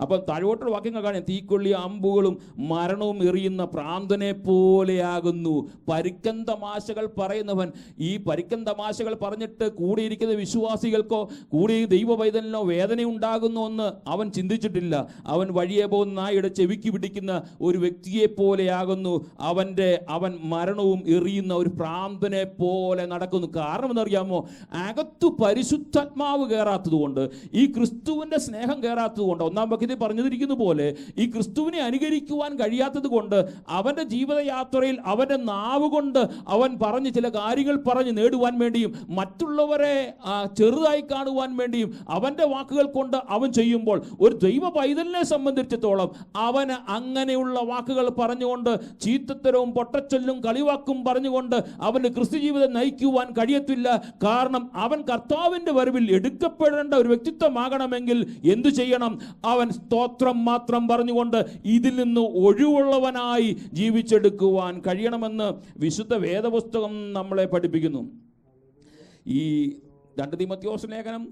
അപ്പൊ താഴോട്ടുള്ള വാക്യങ്ങൾ കാണാം, തീക്കൊള്ളി അമ്പുകളും മരണവും എറിയുന്ന പ്രാന്തനെ പോലെയാകുന്നു. പരിക്കൻ തമാശകൾ പറയുന്നവൻ. ഈ പരിക്കൻ തമാശകൾ പറഞ്ഞിട്ട് കൂടിയിരിക്കുന്ന വിശ്വാസികൾക്കോ കൂടി ദൈവ പൈതലിനോ വേദന ഉണ്ടാകുന്നു എന്ന് അവൻ ചിന്തിച്ചിട്ടില്ല. അവൻ വഴിയെ പോകുന്ന നായുടെ ചെവിക്ക് പിടിക്കുന്ന ഒരു വ്യക്തിയെ പോലെയാകുന്നു. അവൻ മരണവും എറിയുന്ന ഒരു പ്രാന്തനെ പോലെ നടക്കുന്നു. കാരണം എന്നറിയാമോ? അകത്തു പരിശുദ്ധാത്മാവ് കയറാത്തത് കൊണ്ട്, ഈ ക്രിസ്തുവിന്റെ സ്നേഹം കയറാത്തത് കൊണ്ട്, 1-ാം വാക്യത്തിൽ പറഞ്ഞിരിക്കുന്ന പോലെ ഈ ക്രിസ്തുവിനെ അനുകരിക്കുവാൻ കഴിയാത്തത് കൊണ്ട്, അവന്റെ ജീവിതയാത്രയിൽ അവന്റെ നാവ് കൊണ്ട് അവൻ പറഞ്ഞ് ചില കാര്യങ്ങൾ പറഞ്ഞ് നേടുവാൻ വേണ്ടിയും മറ്റുള്ളവരെ ചെറുതായി കാണുവാൻ വേണ്ടിയും അവന്റെ വാക്കുകൾ കൊണ്ട് അവൻ ചെയ്യുമ്പോൾ, ഒരു ദൈവ പൈതലിനെ സംബന്ധിച്ചിടത്തോളം അവന് അങ്ങനെയുള്ള വാക്കുകൾ പറഞ്ഞുകൊണ്ട്, ചീത്തത്തരവും പൊട്ടച്ചൊല്ലും കളിവാക്കും പറഞ്ഞുകൊണ്ട് അവന്റെ ക്രിസ്തു ജീവിതം നയിക്കുവാൻ കഴിയത്തില്ല. കാരണം അവൻ കർത്താവിന്റെ വരവിൽ എടുക്കപ്പെടേണ്ട ഒരു വ്യക്തിത്വമാകണമെങ്കിൽ എന്തു ചെയ്യണം? അവൻ സ്തോത്രം മാത്രം പറഞ്ഞുകൊണ്ട് ഇതിൽ നിന്ന് ഒഴിവുള്ളവനായി ജീവിച്ചെടുക്കുവാൻ കഴിയണമെന്ന് വിശുദ്ധ വേദപുസ്തകം നമ്മളെ പഠിപ്പിക്കുന്നു. ഈ 2 തീമോഥെയോസ് ലേഖനം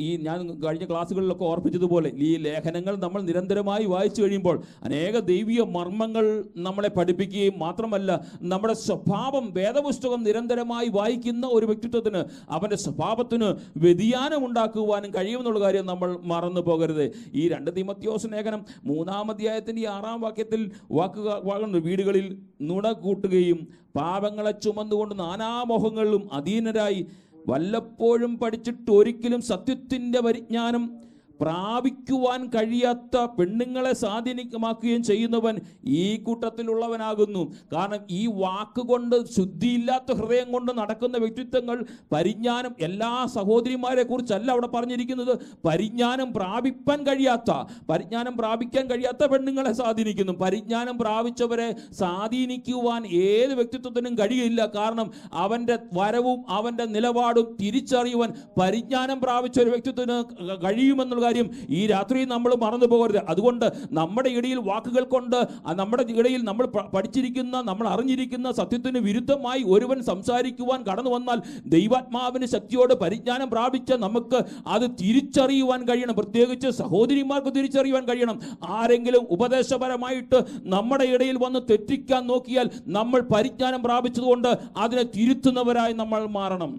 ഈ ഞാൻ കഴിഞ്ഞ ക്ലാസ്സുകളിലൊക്കെ ഓർപ്പിച്ചതുപോലെ, ഈ ലേഖനങ്ങൾ നമ്മൾ നിരന്തരമായി വായിച്ചു കഴിയുമ്പോൾ അനേക ദൈവീയ മർമ്മങ്ങൾ നമ്മളെ പഠിപ്പിക്കുകയും മാത്രമല്ല, നമ്മുടെ സ്വഭാവം, വേദപുസ്തകം നിരന്തരമായി വായിക്കുന്ന ഒരു വ്യക്തിത്വത്തിന് അവൻ്റെ സ്വഭാവത്തിന് വ്യതിയാനം ഉണ്ടാക്കുവാനും കഴിയുമെന്നുള്ള കാര്യം നമ്മൾ മറന്നു പോകരുത്. ഈ 2 തീമോഥെയോസ് ലേഖനം 3-ാം അധ്യായത്തിൻ്റെ 6-ാം വാക്യത്തിൽ വാക്കുകൾ, വീടുകളിൽ നുണ കൂട്ടുകയും പാപങ്ങളെ ചുമന്നുകൊണ്ട് നാനാമോഹങ്ങളിലും അധീനരായി വല്ലപ്പോഴും പഠിച്ചിട്ട് ഒരിക്കലും സത്യത്തിൻ്റെ പരിജ്ഞാനം പ്രാപിക്കുവാൻ കഴിയാത്ത പെണ്ണുങ്ങളെ സ്വാധീനമാക്കുകയും ചെയ്യുന്നവൻ ഈ കൂട്ടത്തിലുള്ളവനാകുന്നു. കാരണം ഈ വാക്കുകൊണ്ട്, ശുദ്ധിയില്ലാത്ത ഹൃദയം കൊണ്ട് നടക്കുന്ന വ്യക്തിത്വങ്ങൾ, പരിജ്ഞാനം, എല്ലാ സഹോദരിമാരെ കുറിച്ചല്ല അവിടെ പറഞ്ഞിരിക്കുന്നത്. പരിജ്ഞാനം പ്രാപിക്കാൻ കഴിയാത്ത പെണ്ണുങ്ങളെ സ്വാധീനിക്കുന്നു. പരിജ്ഞാനം പ്രാപിച്ചവരെ സ്വാധീനിക്കുവാൻ ഏത് വ്യക്തിത്വത്തിനും കഴിയില്ല. കാരണം അവൻ്റെ വരവും അവൻ്റെ നിലപാടും തിരിച്ചറിയുവാൻ പരിജ്ഞാനം പ്രാപിച്ച ഒരു വ്യക്തിത്വത്തിന് കഴിയുമെന്നുള്ള കാര്യം ഈ രാത്രി നമ്മൾ മറന്നു പോകരുത്. അതുകൊണ്ട് നമ്മുടെ ഇടയിൽ വാക്കുകൾ കൊണ്ട്, നമ്മുടെ ഇടയിൽ നമ്മൾ പഠിച്ചിരിക്കുന്ന, നമ്മൾ അറിഞ്ഞിരിക്കുന്ന സത്യത്തിന് വിരുദ്ധമായി ഒരുവൻ സംസാരിക്കുവാൻ കടന്നു വന്നാൽ, ദൈവാത്മാവിന് ശക്തിയോട് പരിജ്ഞാനം പ്രാപിച്ച നമുക്ക് അത് തിരിച്ചറിയുവാൻ കഴിയണം. പ്രത്യേകിച്ച് സഹോദരിമാർക്ക് തിരിച്ചറിയുവാൻ കഴിയണം. ആരെങ്കിലും ഉപദേശപരമായിട്ട് നമ്മുടെ ഇടയിൽ വന്ന് തെറ്റിക്കാൻ നോക്കിയാൽ നമ്മൾ പരിജ്ഞാനം പ്രാപിച്ചതുകൊണ്ട് അതിനെ തിരുത്തുന്നവരായി നമ്മൾ മാറണം.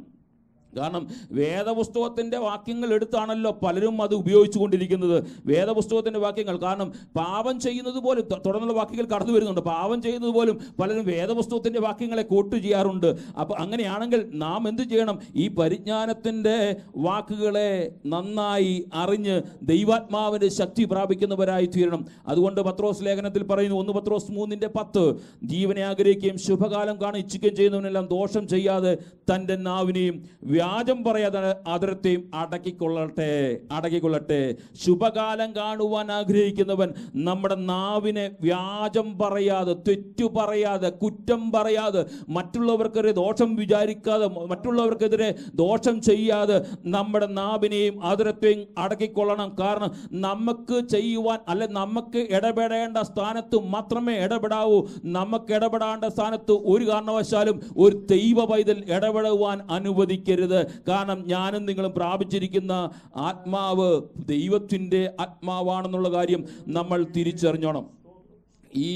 കാരണം വേദപുസ്തകത്തിൻ്റെ വാക്യങ്ങൾ എടുത്താണല്ലോ പലരും അത് ഉപയോഗിച്ചു കൊണ്ടിരിക്കുന്നത്. വേദപുസ്തകത്തിൻ്റെ വാക്യങ്ങൾ, കാരണം പാപം ചെയ്യുന്നത് പോലും, തുടർന്നുള്ള വാക്യങ്ങൾ കടന്നു വരുന്നുണ്ട്, പാപം ചെയ്യുന്നത് പോലും പലരും വേദപുസ്തകത്തിൻ്റെ വാക്യങ്ങളെ കോട്ട് ചെയ്യാറുണ്ട്. അപ്പോൾ അങ്ങനെയാണെങ്കിൽ നാം എന്ത് ചെയ്യണം? ഈ പരിജ്ഞാനത്തിൻ്റെ വാക്കുകളെ നന്നായി അറിഞ്ഞ് ദൈവാത്മാവിൻ്റെ ശക്തി പ്രാപിക്കുന്നവരായി തീരണം. അതുകൊണ്ട് പത്രോസ് ലേഖനത്തിൽ പറയുന്നു, 1 പത്രോസ് 3:10, ജീവനെ ആഗ്രഹിക്കുകയും ശുഭകാലം കാണാൻ ഇച്ഛിക്കുകയും ചെയ്യുന്നവനെല്ലാം ദോഷം ചെയ്യാതെ തൻ്റെ നാവിനെയും വ്യാജം പറയാതെ അതിർത്തിയും അടക്കിക്കൊള്ളട്ടെ. ശുഭകാലം കാണുവാൻ ആഗ്രഹിക്കുന്നവൻ നമ്മുടെ നാവിനെ വ്യാജം പറയാതെ, തെറ്റു പറയാതെ, കുറ്റം പറയാതെ, മറ്റുള്ളവർക്കെതിരെ ദോഷം വിചാരിക്കാതെ, മറ്റുള്ളവർക്കെതിരെ ദോഷം ചെയ്യാതെ നമ്മുടെ നാവിനെയും അതിർത്തിയും അടക്കിക്കൊള്ളണം. കാരണം നമുക്ക് ചെയ്യുവാൻ, അല്ലെ നമുക്ക് ഇടപെടേണ്ട സ്ഥാനത്ത് മാത്രമേ ഇടപെടാവൂ. നമുക്ക് ഇടപെടേണ്ട സ്ഥാനത്ത് ഒരു കാരണവശാലും ഒരു ദൈവ പൈതൽ ഇടപെടുവാൻ അനുവദിക്കരുത്. കാരണം ഞാനും നിങ്ങളും പ്രാപിച്ചിരിക്കുന്ന ആത്മാവ് ദൈവത്തിൻ്റെ ആത്മാവാണെന്നുള്ള കാര്യം നമ്മൾ തിരിച്ചറിഞ്ഞോണം. ഈ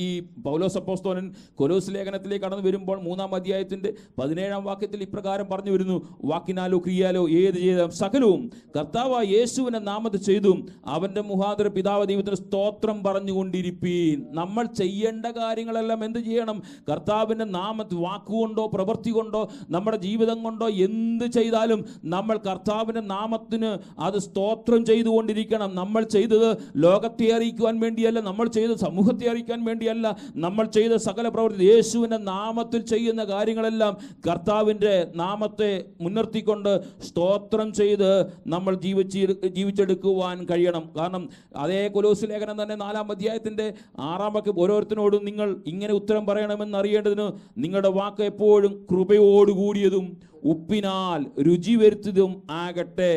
പൗലോസ് അപ്പോസ്തലൻ കൊലോസ് ലേഖനത്തിലേക്ക് കടന്നു വരുമ്പോൾ 3-ാം അധ്യായത്തിൻ്റെ 17-ാം വാക്യത്തിൽ ഇപ്രകാരം പറഞ്ഞു വരുന്നു, വാക്കിനാലോ ക്രിയാലോ ഏത് ചെയ്താലും സകലവും കർത്താവായ യേശുവിൻ്റെ നാമത്തിൽ ചെയ്തും അവൻ്റെ മുഖാന്തരം പിതാവ് ദൈവത്തിന് സ്തോത്രം പറഞ്ഞുകൊണ്ടിരിപ്പീൻ. നമ്മൾ ചെയ്യേണ്ട കാര്യങ്ങളെല്ലാം എന്ത് ചെയ്യണം? കർത്താവിൻ്റെ നാമത്തിൽ, വാക്കുകൊണ്ടോ പ്രവൃത്തി കൊണ്ടോ നമ്മുടെ ജീവിതം കൊണ്ടോ എന്ത് ചെയ്താലും നമ്മൾ കർത്താവിൻ്റെ നാമത്തിന് അത് സ്തോത്രം ചെയ്തുകൊണ്ടിരിക്കണം. നമ്മൾ ചെയ്തത് ലോകത്തെ അറിയിക്കുവാൻ വേണ്ടിയല്ല, നമ്മൾ ചെയ്തത് സമൂഹത്തെ അറിയിക്കാൻ വേണ്ടിയല്ല. നമ്മൾ ചെയ്ത സകല പ്രവൃത്തി യേശുവിൻ്റെ നാമത്തിൽ ചെയ്യുന്ന കാര്യങ്ങളെല്ലാം കർത്താവിൻ്റെ നാമത്തെ മുൻനിർത്തിക്കൊണ്ട് സ്തോത്രം ചെയ്ത് നമ്മൾ ജീവിച്ചെടുക്കുവാൻ കഴിയണം. കാരണം അതേ കൊലോസ്യ ലേഖനം തന്നെ 4-ാം അധ്യായത്തിൻ്റെ 6-ാം വാക്യം ഓരോരുത്തരോടും നിങ്ങൾ ഇങ്ങനെ ഉത്തരം പറയണമെന്ന് അറിയേണ്ടതിന് നിങ്ങളുടെ വാക്ക് എപ്പോഴും കൃപയോടുകൂടിയതും ഉപ്പിനാൽ രുചി വരുത്തിയതും ആകട്ടെ.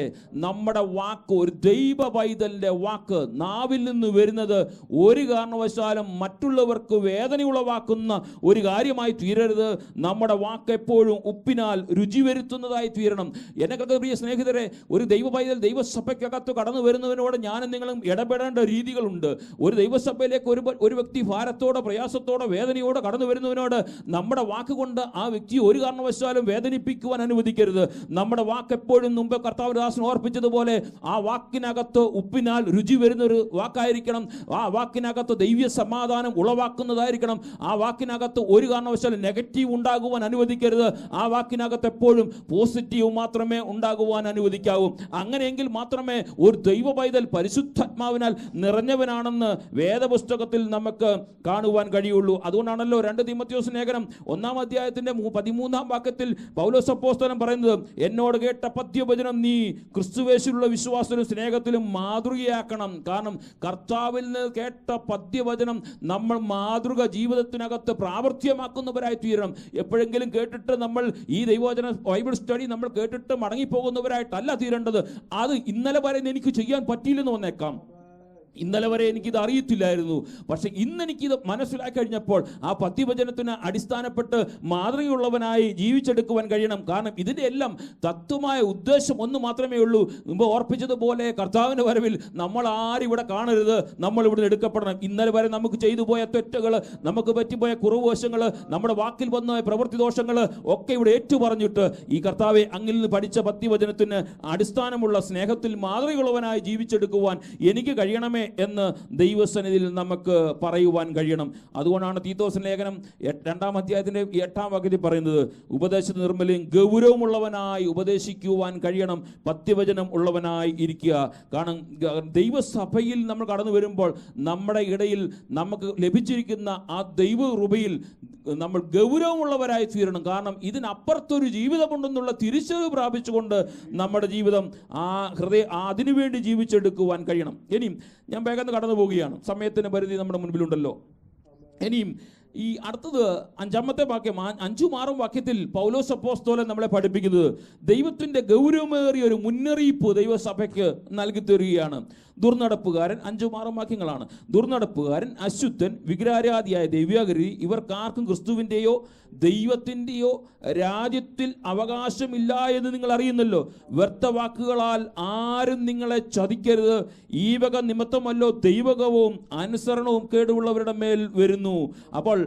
നമ്മുടെ വാക്ക്, ഒരു ദൈവ പൈതലിൻ്റെ വാക്ക് നാവിൽ നിന്ന് വരുന്നത് ഒരു കാരണവശാലും മറ്റുള്ളവർക്ക് വേദന ഉളവാക്കുന്ന ഒരു കാര്യമായി തീരരുത്. നമ്മുടെ വാക്ക് എപ്പോഴും ഉപ്പിനാൽ രുചി വരുത്തുന്നതായി തീരണം. എന്നെക്കൊക്കെ പ്രിയ സ്നേഹിതരെ, ഒരു ദൈവ പൈതൽ ദൈവസഭയ്ക്കകത്ത് കടന്നു വരുന്നതിനോട് ഞാനും നിങ്ങളും ഇടപെടേണ്ട രീതികളുണ്ട്. ഒരു ദൈവസഭയിലേക്ക് ഒരു വ്യക്തി ഭാരത്തോടെ, പ്രയാസത്തോടെ, വേദനയോടെ കടന്നു വരുന്നതിനോട് നമ്മുടെ വാക്ക് കൊണ്ട് ആ വ്യക്തി ഒരു കാരണവശാലും വേദനിപ്പിക്കുവാൻ അനുവദിക്കരുത്. നമ്മുടെ വാക്ക് എപ്പോഴും മുമ്പ് കർത്താവ് ദാസൻ ഓർപ്പിച്ചതുപോലെ ആ വാക്കിനകത്ത് ഉപ്പിനാൽ രുചി വരുന്നൊരു വാക്കായിരിക്കണം. ആ വാക്കിനകത്ത് ദൈവീയ സമാധാനം ഉളവാക്കുന്നതായിരിക്കണം. ആ വാക്കിനകത്ത് ഒരു കാരണവശാലും നെഗറ്റീവ് ഉണ്ടാകുവാൻ അനുവദിക്കരുത്. ആ വാക്കിനകത്ത് എപ്പോഴും പോസിറ്റീവ് മാത്രമേ ഉണ്ടാകുവാൻ അനുവദിക്കാവൂ. അങ്ങനെയെങ്കിൽ മാത്രമേ ഒരു ദൈവ പൈതൽ പരിശുദ്ധാത്മാവിനാൽ നിറഞ്ഞവനാണെന്ന് വേദപുസ്തകത്തിൽ നമുക്ക് കാണുവാൻ കഴിയുള്ളൂ. അതുകൊണ്ടാണല്ലോ 2 തീമോഥെയോസ് ലേഖനം 1-ാം അധ്യായത്തിന്റെ 13-ാം വാക്യത്തിൽ പൗലോസ് അപ്പോസ്തലൻ പറയുന്നത്, എന്നോട് കേട്ട പദ്യവചനം നീ ക്രിസ്തുവേശുവിലുള്ള വിശ്വാസത്തിലും സ്നേഹത്തിലും മാതൃകയാക്കണം. കാരണം കർത്താവിൽ നിന്ന് കേട്ട പദ്യവചനം നമ്മൾ മാതൃക ജീവിതത്തിനകത്ത് പ്രാവർത്തികമാക്കുന്നവരായി തീരണം. എപ്പോഴെങ്കിലും കേട്ടിട്ട് നമ്മൾ ഈ ദൈവവചന ബൈബിൾ സ്റ്റഡി നമ്മൾ കേട്ടിട്ട് മടങ്ങിപ്പോകുന്നവരായിട്ടല്ല തീരേണ്ടത്. അത് ഇന്നലെ വരെ എനിക്ക് ചെയ്യാൻ പറ്റിയില്ലെന്ന് വന്നേക്കാം, ഇന്നലെ വരെ എനിക്കിത് അറിയത്തില്ലായിരുന്നു. പക്ഷെ ഇന്നെനിക്കിത് മനസ്സിലാക്കി കഴിഞ്ഞപ്പോൾ ആ പദ്യവചനത്തിന് അടിസ്ഥാനപ്പെട്ട് മാതൃകയുള്ളവനായി ജീവിച്ചെടുക്കുവാൻ കഴിയണം. കാരണം ഇതിൻ്റെ എല്ലാം തത്വമായ ഉദ്ദേശം ഒന്ന് മാത്രമേ ഉള്ളൂ. മുമ്പ് ഓർപ്പിച്ചതുപോലെ കർത്താവിൻ്റെ വരവിൽ നമ്മൾ ആരും ഇവിടെ കാണരുത്, നമ്മൾ ഇവിടുന്ന് എടുക്കപ്പെടണം. ഇന്നലെ വരെ നമുക്ക് ചെയ്തു പോയ തെറ്റുകൾ, നമുക്ക് പറ്റിപ്പോയ കുറവുവശങ്ങൾ, നമ്മുടെ വാക്കിൽ വന്ന പ്രവൃത്തി ദോഷങ്ങൾ ഒക്കെ ഇവിടെ ഏറ്റുപറഞ്ഞിട്ട് ഈ കർത്താവെ അങ്ങിൽ നിന്ന് പഠിച്ച പദ്യവചനത്തിന് അടിസ്ഥാനമുള്ള സ്നേഹത്തിൽ മാതൃകയുള്ളവനായി ജീവിച്ചെടുക്കുവാൻ എനിക്ക് കഴിയണമേ എന്ന് ദൈവസന്നിധിയിൽ നമുക്ക് പറയുവാൻ കഴിയണം. അതുകൊണ്ടാണ് തീത്തോസിന്റെ ലേഖനം 2-ാം അധ്യായത്തിന്റെ 8-ാം വാക്യത്തിൽ പറയുന്നത്, ഉപദേശ നിർമ്മലയും ഗൗരവമുള്ളവനായി ഉപദേശിക്കുവാൻ കഴിയണം, പത്യവചനം ഉള്ളവനായി ഇരിക്കുക. കാരണം ദൈവസഭയിൽ നമ്മൾ കടന്നു വരുമ്പോൾ നമ്മുടെ ഇടയിൽ നമുക്ക് ലഭിച്ചിരിക്കുന്ന ആ ദൈവകൃപയിൽ നമ്മൾ ഗൗരവമുള്ളവരായി തീരണം. കാരണം ഇതിനപ്പുറത്തൊരു ജീവിതമുണ്ടെന്നുള്ള തിരിച്ചറിവ് പ്രാപിച്ചുകൊണ്ട് നമ്മുടെ ജീവിതം അതിനുവേണ്ടി ജീവിച്ചെടുക്കുവാൻ കഴിയണം. ഇനിയും ഞാൻ വേഗം കടന്നു പോവുകയാണ്, സമയത്തിന് പരിധി നമ്മുടെ മുൻപിലുണ്ടല്ലോ. ഇനിയും ഈ അടുത്തത് 5-ാമത്തെ വാക്യം, 5-ഉം 6-ഉം വാക്യത്തിൽ പൗലോസ് അപ്പോസ്തലൻ നമ്മളെ പഠിപ്പിക്കുന്നത് ദൈവത്തിൻ്റെ ഗൗരവമേറിയ ഒരു മുന്നറിയിപ്പ് ദൈവസഭയ്ക്ക് നൽകി തരികയാണ്. ദുർനടപ്പുകാരൻ, 5-ഉം 6-ഉം വാക്യങ്ങളാണ്. ദുർനടപ്പുകാരൻ, അശുദ്ധൻ, വിഗ്രഹാരാധിയായ ദൈവ്യാഗരി ഇവർക്കാർക്കും ക്രിസ്തുവിൻ്റെയോ ദൈവത്തിൻ്റെയോ രാജ്യത്തിൽ അവകാശമില്ല എന്ന് നിങ്ങൾ അറിയുന്നല്ലോ. വ്യർത്ഥവാക്കുകളാൽ ആരും നിങ്ങളെ ചതിക്കരുത്. ഈ വക നിമിത്തമല്ലോ ദൈവകവും അനുസരണവും കേടുള്ളവരുടെ മേൽ വരുന്നു. അപ്പോൾ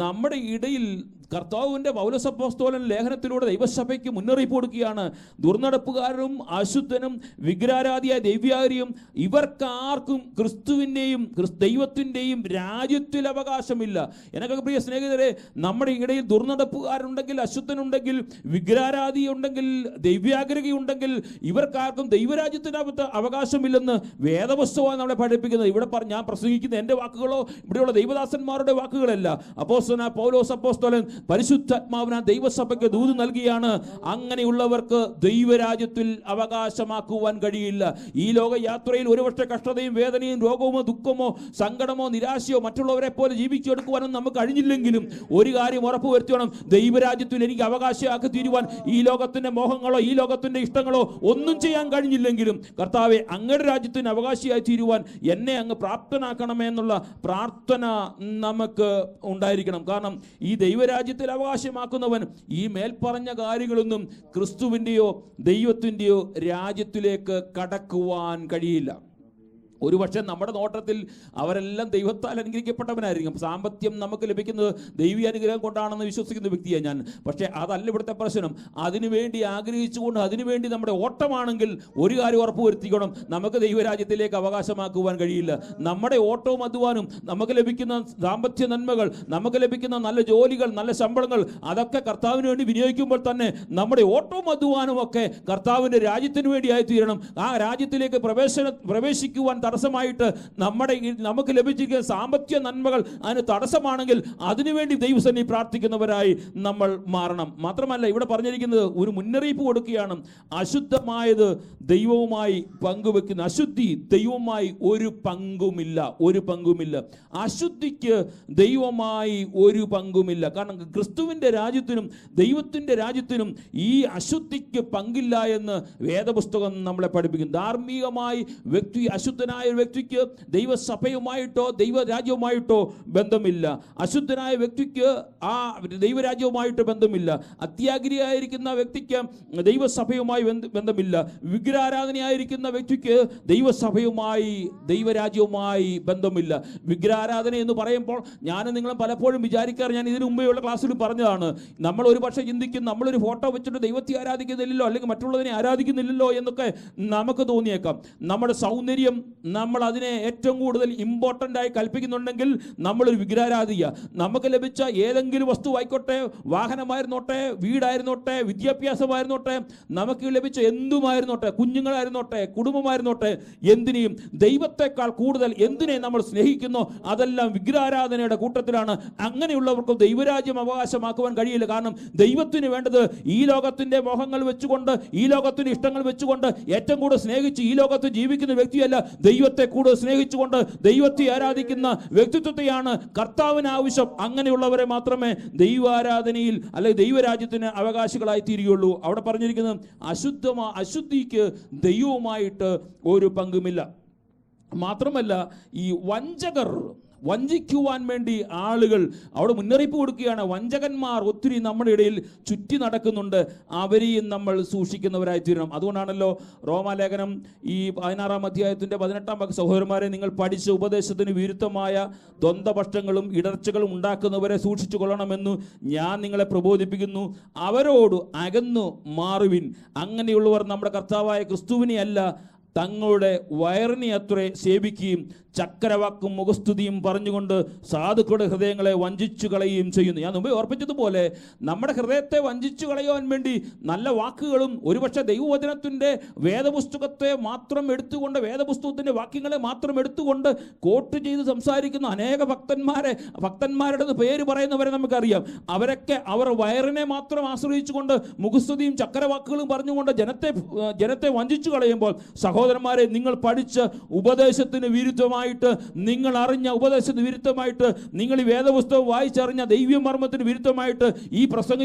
നമ്മുടെ ഇടയിൽ കർത്താവിൻ്റെ പൗലോസ് അപ്പോസ്തലൻ ലേഖനത്തിലൂടെ ദൈവസഭയ്ക്ക് മുന്നറിയിപ്പ് കൊടുക്കുകയാണ്. ദുർനടപ്പുകാരും അശുദ്ധനും വിഗ്രഹാരാധിയായ ദൈവ്യാഗരിയും ഇവർക്കാർക്കും ക്രിസ്തുവിൻ്റെയും ദൈവത്തിൻ്റെയും രാജ്യത്തിൽ അവകാശമില്ല. എനിക്ക് പ്രിയ സ്നേഹിതരെ, നമ്മുടെ ഇടയിൽ ദുർനടപ്പുകാരുണ്ടെങ്കിൽ, അശുദ്ധനുണ്ടെങ്കിൽ, വിഗ്രഹാരാധിയുണ്ടെങ്കിൽ, ദൈവ്യാഗ്രഹിയുണ്ടെങ്കിൽ ഇവർക്കാർക്കും ദൈവരാജ്യത്തിനകത്ത് അവകാശമില്ലെന്ന് വേദപുസ്തകമാണ് നമ്മളെ പഠിപ്പിക്കുന്നത്. ഇവിടെ ഞാൻ പ്രസംഗിക്കുന്ന എൻ്റെ വാക്കുകളോ ഇവിടെയുള്ള ദൈവദാസന്മാരുടെ വാക്കുകളല്ല. അപ്പോസ്തലനായ പൗലോസ് അപ്പോസ്തലൻ പരിശുദ്ധാത്മാവിനാൽ ദൈവസഭയ്ക്ക് ദൂത് നൽകിയാണ്. അങ്ങനെയുള്ളവർക്ക് ദൈവരാജ്യത്തിൽ അവകാശമാക്കുവാൻ കഴിയില്ല. ഈ ലോക യാത്രയിൽ ഒരുപക്ഷെ കഷ്ടതയും വേദനയും രോഗമോ ദുഃഖമോ സങ്കടമോ നിരാശയോ മറ്റുള്ളവരെ പോലെ ജീവിച്ചെടുക്കുവാനും നമുക്ക് കഴിഞ്ഞില്ലെങ്കിലും ഒരു കാര്യം ഉറപ്പ് വരുത്തണം, ദൈവരാജ്യത്തിൽ എനിക്ക് അവകാശമാക്കി തീരുവാൻ ഈ ലോകത്തിന്റെ മോഹങ്ങളോ ഈ ലോകത്തിന്റെ ഇഷ്ടങ്ങളോ ഒന്നും ചെയ്യാൻ കഴിഞ്ഞില്ലെങ്കിലും കർത്താവെ അങ്ങയുടെ രാജ്യത്തിന് അവകാശിയായി തീരുവാൻ എന്നെ അങ്ങ് പ്രാപ്തനാക്കണമേ എന്നുള്ള പ്രാർത്ഥന നമുക്ക് ഉണ്ടായിരിക്കണം. കാരണം ഈ ദൈവരാജ്യത്തിൽ അവകാശമാക്കുന്നവൻ ഈ മേൽപ്പറഞ്ഞ കാര്യങ്ങളൊന്നും ക്രിസ്തുവിൻ്റെയോ ദൈവത്തിൻ്റെയോ രാജ്യത്തിലേക്ക് കടക്കുവാൻ കഴിയില്ല. ഒരുപക്ഷെ നമ്മുടെ നോട്ടത്തിൽ അവരെല്ലാം ദൈവത്താൽ അനുഗ്രഹിക്കപ്പെട്ടവനായിരിക്കും. സാമ്പത്തികം നമുക്ക് ലഭിക്കുന്നത് ദൈവീയ അനുഗ്രഹം കൊണ്ടാണെന്ന് വിശ്വസിക്കുന്ന വ്യക്തിയാണ് ഞാൻ. പക്ഷേ അതല്ല ഇവിടുത്തെ പ്രശ്നം. അതിനുവേണ്ടി ആഗ്രഹിച്ചുകൊണ്ട് അതിനുവേണ്ടി നമ്മുടെ ഓട്ടമാണെങ്കിൽ ഒരു കാര്യം ഉറപ്പ് വരുത്തിക്കണം, നമുക്ക് ദൈവരാജ്യത്തിലേക്ക് അവകാശമാക്കുവാൻ കഴിയില്ല. നമ്മുടെ ഓട്ടവും അധ്വാനും, നമുക്ക് ലഭിക്കുന്ന സാമ്പത്തിക നന്മകൾ, നമുക്ക് ലഭിക്കുന്ന നല്ല ജോലികൾ, നല്ല ശമ്പളങ്ങൾ, അതൊക്കെ കർത്താവിന് വേണ്ടി വിനിയോഗിക്കുമ്പോൾ തന്നെ നമ്മുടെ ഓട്ടവും അധ്വാനും ഒക്കെ കർത്താവിൻ്റെ രാജ്യത്തിന് വേണ്ടിയായി തീരണം. ആ രാജ്യത്തിലേക്ക് പ്രവേശിക്കുവാൻ തടസ്സമായിട്ട് നമുക്ക് ലഭിച്ചിരിക്കുന്ന സാമ്പത്തിക നന്മകൾ അതിന് തടസ്സമാണെങ്കിൽ അതിനുവേണ്ടി ദൈവസന്നിധി പ്രാർത്ഥിക്കുന്നവരായി നമ്മൾ മാറണം. മാത്രമല്ല ഇവിടെ പറഞ്ഞിരിക്കുന്നത് ഒരു മുന്നറിയിപ്പ് കൊടുക്കുകയാണ്. അശുദ്ധമായത് ദൈവവുമായി പങ്കുവെക്കുന്ന അശുദ്ധി ദൈവവുമായി ഒരു പങ്കുമില്ല. അശുദ്ധിക്ക് ദൈവമായി ഒരു പങ്കുമില്ല. കാരണം ക്രിസ്തുവിൻ്റെ രാജ്യത്തിനും ദൈവത്തിൻ്റെ രാജ്യത്തിനും ഈ അശുദ്ധിക്ക് പങ്കില്ല എന്ന് വേദപുസ്തകം നമ്മളെ പഠിപ്പിക്കും. ധാർമ്മികമായി അശുദ്ധനായ ഒരു വ്യക്തിക്ക് ദൈവസഭയുമായിട്ടോ ദൈവരാജ്യവുമായിട്ടോ ബന്ധമില്ല. അശുദ്ധനായ വ്യക്തിക്ക് ആ ദൈവരാജ്യവുമായിട്ട് ബന്ധമില്ല. അത്യാഗ്രഹിയായിരിക്കുന്ന വ്യക്തിക്ക് ദൈവസഭയുമായി ബന്ധമില്ല. വിഗ്രഹാരാധനയായിരിക്കുന്ന വ്യക്തിക്ക് ദൈവസഭയുമായി ദൈവരാജ്യവുമായി ബന്ധമില്ല. വിഗ്രഹാരാധന എന്ന് പറയുമ്പോൾ ഞാൻ നിങ്ങളും പലപ്പോഴും വിചാരിക്കാറ്, ഞാൻ ഇതിനു മുമ്പേയുള്ള ക്ലാസ്സിൽ പറഞ്ഞതാണ്, നമ്മൾ ഒരു പക്ഷേ ചിന്തിക്കും നമ്മളൊരു ഫോട്ടോ വെച്ചിട്ട് ദൈവത്തെ ആരാധിക്കുന്നില്ലല്ലോ അല്ലെങ്കിൽ മറ്റുള്ളതിനെ ആരാധിക്കുന്നില്ലല്ലോ എന്നൊക്കെ നമുക്ക് തോന്നിയേക്കാം. നമ്മുടെ സൗന്ദര്യം നമ്മൾ അതിനെ ഏറ്റവും കൂടുതൽ ഇമ്പോർട്ടൻ്റ് ആയി കൽപ്പിക്കുന്നുണ്ടെങ്കിൽ നമ്മളൊരു വിഗ്രഹാരാധിക. നമുക്ക് ലഭിച്ച ഏതെങ്കിലും വസ്തുവായിക്കോട്ടെ, വാഹനമായിരുന്നോട്ടെ, വീടായിരുന്നോട്ടെ, വിദ്യാഭ്യാസമായിരുന്നോട്ടെ, നമുക്ക് ലഭിച്ച എന്തുമായിരുന്നോട്ടെ, കുഞ്ഞുങ്ങളായിരുന്നോട്ടെ, കുടുംബമായിരുന്നോട്ടെ, എന്തിനേയും ദൈവത്തെക്കാൾ കൂടുതൽ എന്തിനെ നമ്മൾ സ്നേഹിക്കുന്നു അതെല്ലാം വിഗ്രഹാരാധനയുടെ കൂട്ടത്തിലാണ്. അങ്ങനെയുള്ളവർക്ക് ദൈവരാജ്യം അവകാശമാക്കുവാൻ കഴിയില്ല. കാരണം ദൈവത്തിന് വേണ്ടത് ഈ ലോകത്തിൻ്റെ മോഹങ്ങൾ വെച്ചുകൊണ്ട്, ഈ ലോകത്തിൻ്റെ ഇഷ്ടങ്ങൾ വെച്ചുകൊണ്ട് ഏറ്റവും കൂടുതൽ സ്നേഹിച്ച് ഈ ലോകത്ത് ജീവിക്കുന്ന വ്യക്തിയല്ല, ദൈവത്തെ കൂടുതൽ സ്നേഹിച്ചുകൊണ്ട് ദൈവത്തെ ആരാധിക്കുന്ന വ്യക്തിത്വത്തെയാണ് കർത്താവിന് ആവശ്യം. അങ്ങനെയുള്ളവരെ മാത്രമേ ദൈവാരാധനയിൽ അല്ലെങ്കിൽ ദൈവരാജ്യത്തിന് അവകാശികളായി തീരുകയുള്ളൂ. അവിടെ പറഞ്ഞിരിക്കുന്നത് അശുദ്ധിക്ക് ദൈവവുമായിട്ട് ഒരു പങ്കുമില്ല. മാത്രമല്ല ഈ വഞ്ചിക്കുവാൻ വേണ്ടി ആളുകൾ അവിടെ മുന്നറിയിപ്പ് കൊടുക്കുകയാണ്. വഞ്ചകന്മാർ ഒത്തിരി നമ്മുടെ ഇടയിൽ ചുറ്റി നടക്കുന്നുണ്ട്, അവരെയും നമ്മൾ സൂക്ഷിക്കുന്നവരായി തീരണം. അതുകൊണ്ടാണല്ലോ റോമാലേഖനം ഈ 16-ാം അധ്യായത്തിൻ്റെ 18-ാം വാക്യം, സഹോദരന്മാരെ നിങ്ങൾ പഠിച്ച ഉപദേശത്തിന് വിരുദ്ധമായ ദ്വന്ദ്വപക്ഷങ്ങളും ഇടർച്ചകളും ഉണ്ടാക്കുന്നവരെ സൂക്ഷിച്ചു കൊള്ളണമെന്ന് ഞാൻ നിങ്ങളെ പ്രബോധിപ്പിക്കുന്നു. അവരോട് അകന്നു മാറുവിൻ. അങ്ങനെയുള്ളവർ നമ്മുടെ കർത്താവായ ക്രിസ്തുവിനെ അല്ല തങ്ങളുടെ വയറിനെ അത്രേ സേവിക്കുകയും ചക്കരവാക്കും മുഖസ്തുതിയും പറഞ്ഞുകൊണ്ട് സാധുക്കളുടെ ഹൃദയങ്ങളെ വഞ്ചിച്ചു കളയുകയും ചെയ്യുന്നു. ഞാൻ മുമ്പേ ഓർപ്പിച്ചതുപോലെ നമ്മുടെ ഹൃദയത്തെ വഞ്ചിച്ചു കളയുവാൻ വേണ്ടി നല്ല വാക്കുകളും ഒരുപക്ഷെ ദൈവവചനത്തിൻ്റെ വേദപുസ്തകത്തെ മാത്രം എടുത്തുകൊണ്ട്, വേദപുസ്തകത്തിൻ്റെ വാക്യങ്ങളെ മാത്രം എടുത്തുകൊണ്ട് കോട്ട് ചെയ്ത് സംസാരിക്കുന്ന അനേക ഭക്തന്മാരുടെ പേര് പറയുന്നവരെ നമുക്കറിയാം. അവരൊക്കെ അവർ വയറിനെ മാത്രം ആശ്രയിച്ചുകൊണ്ട് മുഖസ്തുതിയും ചക്കരവാക്കുകളും പറഞ്ഞുകൊണ്ട് ജനത്തെ വഞ്ചിച്ചു കളയുമ്പോൾ, സഹോദരന്മാരെ, നിങ്ങൾ പഠിച്ച ഉപദേശത്തിന് വിരുദ്ധമായി, നിങ്ങൾ അറിഞ്ഞ ഉപദേശത്തിന് വിരുദ്ധമായിട്ട്, നിങ്ങൾ ഈ വേദപുസ്തകം വായിച്ചറിഞ്ഞ ദൈവമർമ്മത്തിന് വിരുദ്ധമായിട്ട് ഈ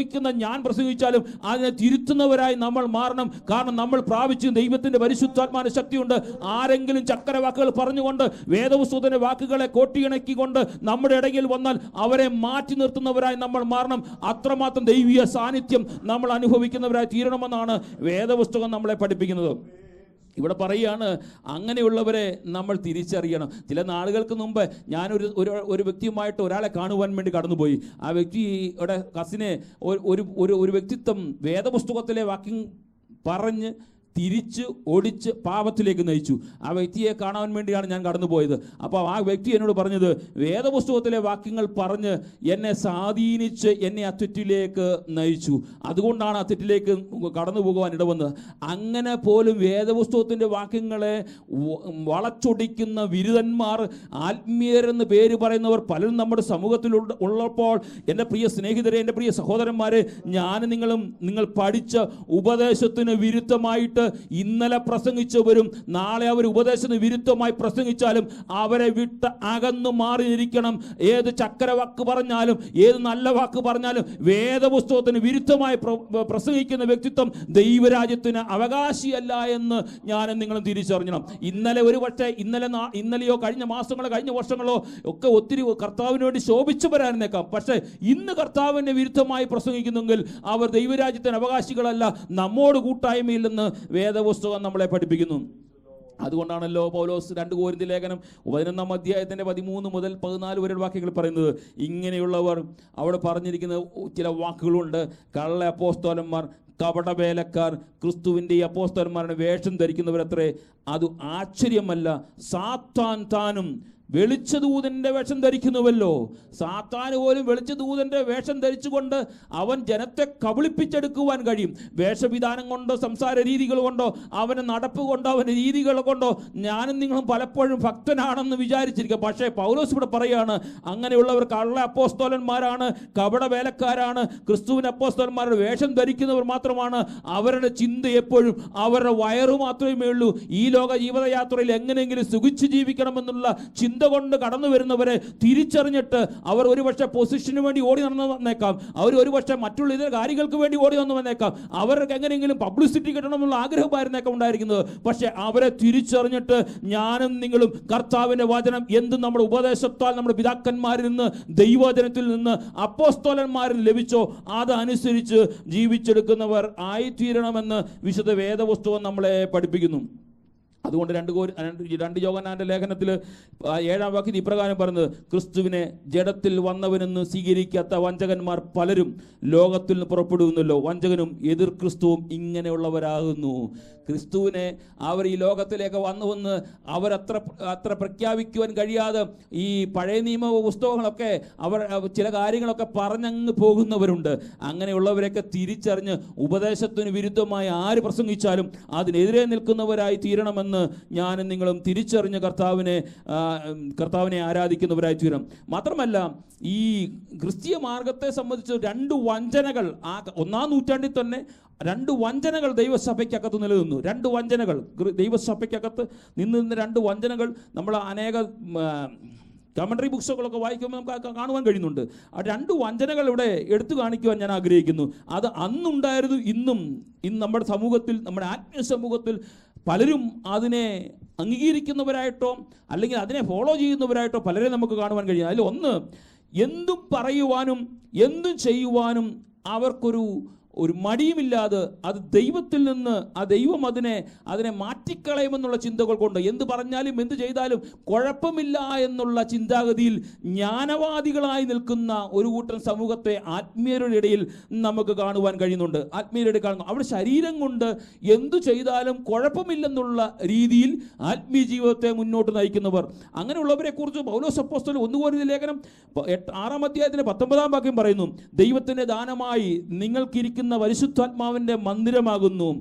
ഞാൻ പ്രസംഗിച്ചാലും അതിനെ തിരുത്തുന്നവരായി നമ്മൾ മാറണം. കാരണം നമ്മൾ പ്രാപിച്ച ദൈവത്തിന്റെ പരിശുദ്ധാത്മാവിന്റെ ശക്തിയുണ്ട്. ആരെങ്കിലും ചക്കരവാക്കുകൾ പറഞ്ഞുകൊണ്ട് വേദപുസ്തകത്തിന്റെ വാക്കുകളെ കോട്ടിയിണക്കിക്കൊണ്ട് നമ്മുടെ ഇടയിൽ വന്നാൽ അവരെ മാറ്റി നിർത്തുന്നവരായി നമ്മൾ മാറണം. അത്രമാത്രം ദൈവീയ സാന്നിധ്യം നമ്മൾ അനുഭവിക്കുന്നവരായി തീരണമെന്നാണ് വേദപുസ്തകം നമ്മളെ പഠിപ്പിക്കുന്നത്. ഇവിടെ പറയുകയാണ്, അങ്ങനെയുള്ളവരെ നമ്മൾ തിരിച്ചറിയണം. ചില നാളുകൾക്ക് മുമ്പ് ഞാനൊരു വ്യക്തിയുമായിട്ട് ഒരാളെ കാണുവാൻ വേണ്ടി കടന്നുപോയി. ആ വ്യക്തിയുടെ കസിനെ ഒരു വ്യക്തിത്വം വേദപുസ്തകത്തിലെ വാക്യം പറഞ്ഞ് തിരിച്ച് ഒടിച്ച് പാപത്തിലേക്ക് നയിച്ചു. ആ വ്യക്തിയെ കാണാൻ വേണ്ടിയാണ് ഞാൻ കടന്നുപോയത്. അപ്പോൾ ആ വ്യക്തി എന്നോട് പറഞ്ഞത്, വേദപുസ്തകത്തിലെ വാക്യങ്ങൾ പറഞ്ഞ് എന്നെ സ്വാധീനിച്ച് എന്നെ ആ തെറ്റിലേക്ക് നയിച്ചു, അതുകൊണ്ടാണ് ആ തെറ്റിലേക്ക് കടന്നു പോകുവാൻ ഇടവന്നത്. അങ്ങനെ പോലും വേദപുസ്തകത്തിൻ്റെ വാക്യങ്ങളെ വളച്ചൊടിക്കുന്ന വിരുദ്ധന്മാർ, ആത്മീയരെന്ന് പേര് പറയുന്നവർ പലരും നമ്മുടെ സമൂഹത്തിൽ ഉള്ളപ്പോൾ, എൻ്റെ പ്രിയ സ്നേഹിതരെ, എൻ്റെ പ്രിയ സഹോദരന്മാരെ, നിങ്ങൾ പഠിച്ച ഉപദേശത്തിന് വിരുദ്ധമായിട്ട് ഇന്നലെ പ്രസംഗിച്ചവരും നാളെ അവർ ഉപദേശത്തിന് വിരുദ്ധമായി പ്രസംഗിച്ചാലും അവരെ വിട്ട് അകന്നു മാറിയിരിക്കണം. ഏത് ചക്കരവാക്ക് പറഞ്ഞാലും ഏത് നല്ല വാക്ക് പറഞ്ഞാലും വേദപുസ്തകത്തിന് വിരുദ്ധമായി പ്രസംഗിക്കുന്ന വ്യക്തിത്വം ദൈവരാജ്യത്തിന് അവകാശിയല്ല എന്ന് ഞാനും നിങ്ങളും തിരിച്ചറിഞ്ഞണം. ഇന്നലെ ഒരു പക്ഷേ ഇന്നലെയോ കഴിഞ്ഞ മാസങ്ങളോ കഴിഞ്ഞ വർഷങ്ങളോ ഒക്കെ ഒത്തിരി കർത്താവിന് വേണ്ടി ശോഭിച്ചവരായിരുന്നേക്കാം. പക്ഷേ ഇന്ന് കർത്താവിന് വിരുദ്ധമായി പ്രസംഗിക്കുന്നെങ്കിൽ അവർ ദൈവരാജ്യത്തിന് അവകാശികളല്ല, നമ്മോട് കൂട്ടായ്മയില്ലെന്ന് വേദപുസ്തകം നമ്മളെ പഠിപ്പിക്കുന്നു. അതുകൊണ്ടാണല്ലോ പൗലോസ് 2 കൊരിന്ത്യർ ലേഖനം 11-ാം അധ്യായത്തിൻ്റെ 13 മുതൽ 14 വരെ വാക്യങ്ങൾ പറയുന്നത്. ഇങ്ങനെയുള്ളവർ അവിടെ പറഞ്ഞിരിക്കുന്ന ചില വാക്കുകളുണ്ട്. കള്ള അപ്പോസ്തലന്മാർ, കപടവേലക്കാർ, ക്രിസ്തുവിൻ്റെ ഈ അപ്പോസ്തലന്മാരുടെ വേഷം ധരിക്കുന്നവരത്രേ. അത് ആശ്ചര്യമല്ല, സാത്താൻ താനും വെളിച്ചദൂതന്റെ വേഷം ധരിക്കുന്നുവല്ലോ. സാത്താന് പോലും വെളിച്ചദൂതന്റെ വേഷം ധരിച്ചുകൊണ്ട് അവൻ ജനത്തെ കബളിപ്പിച്ചെടുക്കുവാൻ കഴിയും. വേഷവിധാനം കൊണ്ടോ സംസാര രീതികൾ കൊണ്ടോ അവൻ്റെ നടപ്പ് കൊണ്ടോ അവൻ്റെ രീതികൾ കൊണ്ടോ ഞാനും നിങ്ങളും പലപ്പോഴും ഭക്തനാണെന്ന് വിചാരിച്ചിരിക്കുക. പക്ഷേ പൗലോസ് ഇവിടെ പറയാണ്, അങ്ങനെയുള്ളവർ കള്ള അപ്പോസ്തലന്മാരാണ്, കപട വേലക്കാരാണ്, ക്രിസ്തുവിൻ്റെ അപ്പോസ്തലന്മാരുടെ വേഷം ധരിക്കുന്നവർ മാത്രമാണ്. അവരുടെ ചിന്ത എപ്പോഴും അവരുടെ വയറു മാത്രമേ ഉള്ളൂ. ഈ ലോക ജീവിതയാത്രയിൽ എങ്ങനെയെങ്കിലും സുഖിച്ച് ജീവിക്കണമെന്നുള്ള ചിന്ത കൊണ്ട് കടന്നു വരുന്നവരെ തിരിച്ചറിഞ്ഞിട്ട് അവർ ഒരുപക്ഷെ പൊസിഷന് വേണ്ടി ഓടി നടന്നു വന്നേക്കാം, അവർ ഒരുപക്ഷെ മറ്റുള്ള ഇതര കാര്യങ്ങൾക്ക് വേണ്ടി ഓടി വന്നു വന്നേക്കാം, അവർക്ക് എങ്ങനെയെങ്കിലും പബ്ലിസിറ്റി കിട്ടണമെന്നുള്ള ആഗ്രഹമായിരുന്നേക്കാം ഉണ്ടായിരിക്കുന്നത്. പക്ഷെ അവരെ തിരിച്ചറിഞ്ഞിട്ട് ഞാനും നിങ്ങളും കർത്താവിൻ്റെ വചനം എന്തും നമ്മുടെ ഉപദേശത്താൽ നമ്മുടെ പിതാക്കന്മാരിൽ നിന്ന്, ദൈവവചനത്തിൽ നിന്ന്, അപ്പോസ്തലന്മാരിൽ ലഭിച്ചോ അതനുസരിച്ച് ജീവിച്ചെടുക്കുന്നവർ ആയിത്തീരണമെന്ന് വിശുദ്ധ വേദപുസ്തകം നമ്മളെ പഠിപ്പിക്കുന്നു. അതുകൊണ്ട് 2 യോഹന്നാന്റെ ലേഖനത്തിൽ 7-ാം വാക്യത്തിൽ ഇപ്രകാരം പറയുന്നത്, ക്രിസ്തുവിനെ ജഡത്തിൽ വന്നവനെന്ന് സ്വീകരിക്കാത്ത വഞ്ചകന്മാർ പലരും ലോകത്തിൽ നിന്ന് പുറപ്പെടുന്നല്ലോ, വഞ്ചകനും എതിർ ക്രിസ്തുവും ഇങ്ങനെയുള്ളവരാകുന്നു. ക്രിസ്തുവിനെ അവർ ഈ ലോകത്തിലേക്ക് വന്നുവെന്ന് അത്ര പ്രഖ്യാപിക്കുവാൻ കഴിയാതെ ഈ പഴയ നിയമ പുസ്തകങ്ങളൊക്കെ അവർ ചില കാര്യങ്ങളൊക്കെ പറഞ്ഞങ്ങ് പോകുന്നവരുണ്ട്. അങ്ങനെയുള്ളവരെയൊക്കെ തിരിച്ചറിഞ്ഞ് ഉപദേശത്തിന് വിരുദ്ധമായി ആര് പ്രസംഗിച്ചാലും അതിനെതിരെ നിൽക്കുന്നവരായി തീരണമെന്ന് ഞാനും നിങ്ങളും തിരിച്ചറിഞ്ഞ് കർത്താവിനെ ആരാധിക്കുന്നവരായി തീരണം. മാത്രമല്ല ഈ ക്രിസ്തീയ മാർഗത്തെ സംബന്ധിച്ച് 2 വഞ്ചനകൾ 1-ാം നൂറ്റാണ്ടിൽ തന്നെ 2 വഞ്ചനകൾ ദൈവസഭയ്ക്കകത്ത് നിലനിന്നു. 2 വഞ്ചനകൾ ദൈവസഭയ്ക്കകത്ത് നിന്നിരുന്ന 2 വഞ്ചനകൾ നമ്മൾ അനേക കമൻട്രി ബുക്സുകളൊക്കെ വായിക്കുമ്പോൾ നമുക്ക് കാണുവാൻ കഴിയുന്നുണ്ട്. ആ 2 വഞ്ചനകൾ ഇവിടെ എടുത്തു കാണിക്കുവാൻ ഞാൻ ആഗ്രഹിക്കുന്നു. അത് അന്നുണ്ടായിരുന്നു, ഇന്ന് നമ്മുടെ സമൂഹത്തിൽ, നമ്മുടെ ആത്മീയ സമൂഹത്തിൽ പലരും അതിനെ അംഗീകരിക്കുന്നവരായിട്ടോ അല്ലെങ്കിൽ അതിനെ ഫോളോ ചെയ്യുന്നവരായിട്ടോ പലരെ നമുക്ക് കാണുവാൻ കഴിയും. അതിൽ ഒന്ന്, എന്തും പറയുവാനും എന്തും ചെയ്യുവാനും അവർക്കൊരു മടിയുമില്ലാതെ അത് ദൈവത്തിൽ നിന്ന് ആ ദൈവം അതിനെ മാറ്റിക്കളയുമെന്നുള്ള ചിന്തകൾ കൊണ്ട് എന്ത് പറഞ്ഞാലും എന്ത് ചെയ്താലും കുഴപ്പമില്ല എന്നുള്ള ചിന്താഗതിയിൽ ജ്ഞാനവാദികളായി നിൽക്കുന്ന ഒരു കൂട്ടം സമൂഹത്തെ ആത്മീയരുടെ ഇടയിൽ നമുക്ക് കാണുവാൻ കഴിയുന്നുണ്ട്. ആത്മീയരുടെ കാണുന്നു, അവിടെ ശരീരം കൊണ്ട് എന്തു ചെയ്താലും കുഴപ്പമില്ലെന്നുള്ള രീതിയിൽ ആത്മീയ ജീവിതത്തെ മുന്നോട്ട് നയിക്കുന്നവർ. അങ്ങനെയുള്ളവരെ കുറിച്ച് പൗലോസ് അപ്പോസ്തലൻ 1 കൊരിന്ത്യർ ലേഖനം 6-ാം അധ്യായത്തിന്റെ 19-ാം വാക്യം പറയുന്നു, ദൈവത്തിന്റെ ദാനമായി നിങ്ങൾക്കിരിക്കുന്ന പരിശുദ്ധാത്മാവിന്റെ മന്ദിരമാകുന്നു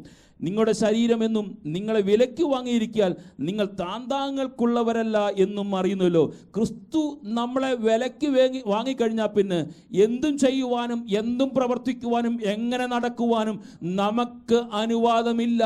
നിങ്ങളുടെ ശരീരമെന്നും നിങ്ങളെ വിലയ്ക്ക് വാങ്ങിയിരിക്കാൻ നിങ്ങൾ താന്താങ്ങൾക്കുള്ളവരല്ല എന്നും അറിയുന്നല്ലോ. ക്രിസ്തു നമ്മളെ വിലയ്ക്ക് വാങ്ങിക്കഴിഞ്ഞാൽ പിന്നെ എന്തും ചെയ്യുവാനും എന്തും പ്രവർത്തിക്കുവാനും എങ്ങനെ നടക്കുവാനും നമുക്ക് അനുവാദമില്ല.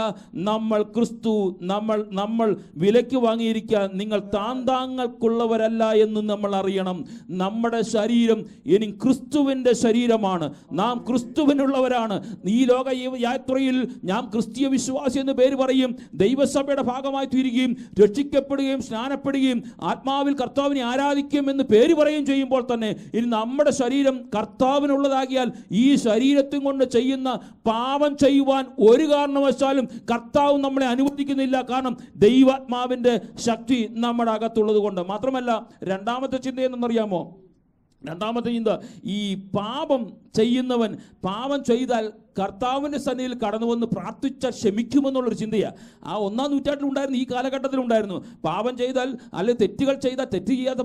നമ്മൾ വിലയ്ക്ക് വാങ്ങിയിരിക്കാൻ നിങ്ങൾ താന്താങ്ങൾക്കുള്ളവരല്ല എന്നും നമ്മൾ അറിയണം. നമ്മുടെ ശരീരം ഇനി ക്രിസ്തുവിൻ്റെ ശരീരമാണ്. നാം ക്രിസ്തുവിനുള്ളവരാണ്. ഈ ലോക യാത്രയിൽ നാം ക്രിസ്ത്യ വിശ്വാസി എന്ന് പേര് പറയും, ദൈവസഭയുടെ ഭാഗമായി തീരുകയും രക്ഷിക്കപ്പെടുകയും സ്നാനപ്പെടുകയും ആത്മാവിൽ കർത്താവിനെ ആരാധിക്കുകയും എന്ന് പേര് പറയുകയും ചെയ്യുമ്പോൾ തന്നെ ഇനി നമ്മുടെ ശരീരം കർത്താവിനുള്ളതാകിയാൽ ഈ ശരീരത്തിൽ കൊണ്ട് ചെയ്യുന്ന പാപം ചെയ്യുവാൻ ഒരു കാരണവശാലും കർത്താവ് നമ്മളെ അനുവദിക്കുന്നില്ല. കാരണം ദൈവാത്മാവിൻ്റെ ശക്തി നമ്മുടെ അകത്തുള്ളത് കൊണ്ട്. മാത്രമല്ല, 2-ാമത്തെ ചിന്ത എന്തെന്നറിയാമോ? 2-ാമത്തെ ചിന്ത, ഈ പാപം ചെയ്യുന്നവൻ പാപം ചെയ്താൽ കർത്താവിൻ്റെ സന്നിധിയിൽ കടന്നു വന്ന് പ്രാർത്ഥിച്ചാൽ ക്ഷമിക്കുമെന്നുള്ളൊരു ചിന്തയാണ്. ആ 1-ാം നൂറ്റാണ്ടിലുണ്ടായിരുന്നു, ഈ കാലഘട്ടത്തിലുണ്ടായിരുന്നു. പാപം ചെയ്താൽ അല്ലെങ്കിൽ തെറ്റുകൾ ചെയ്താൽ, തെറ്റ് ചെയ്യാത്ത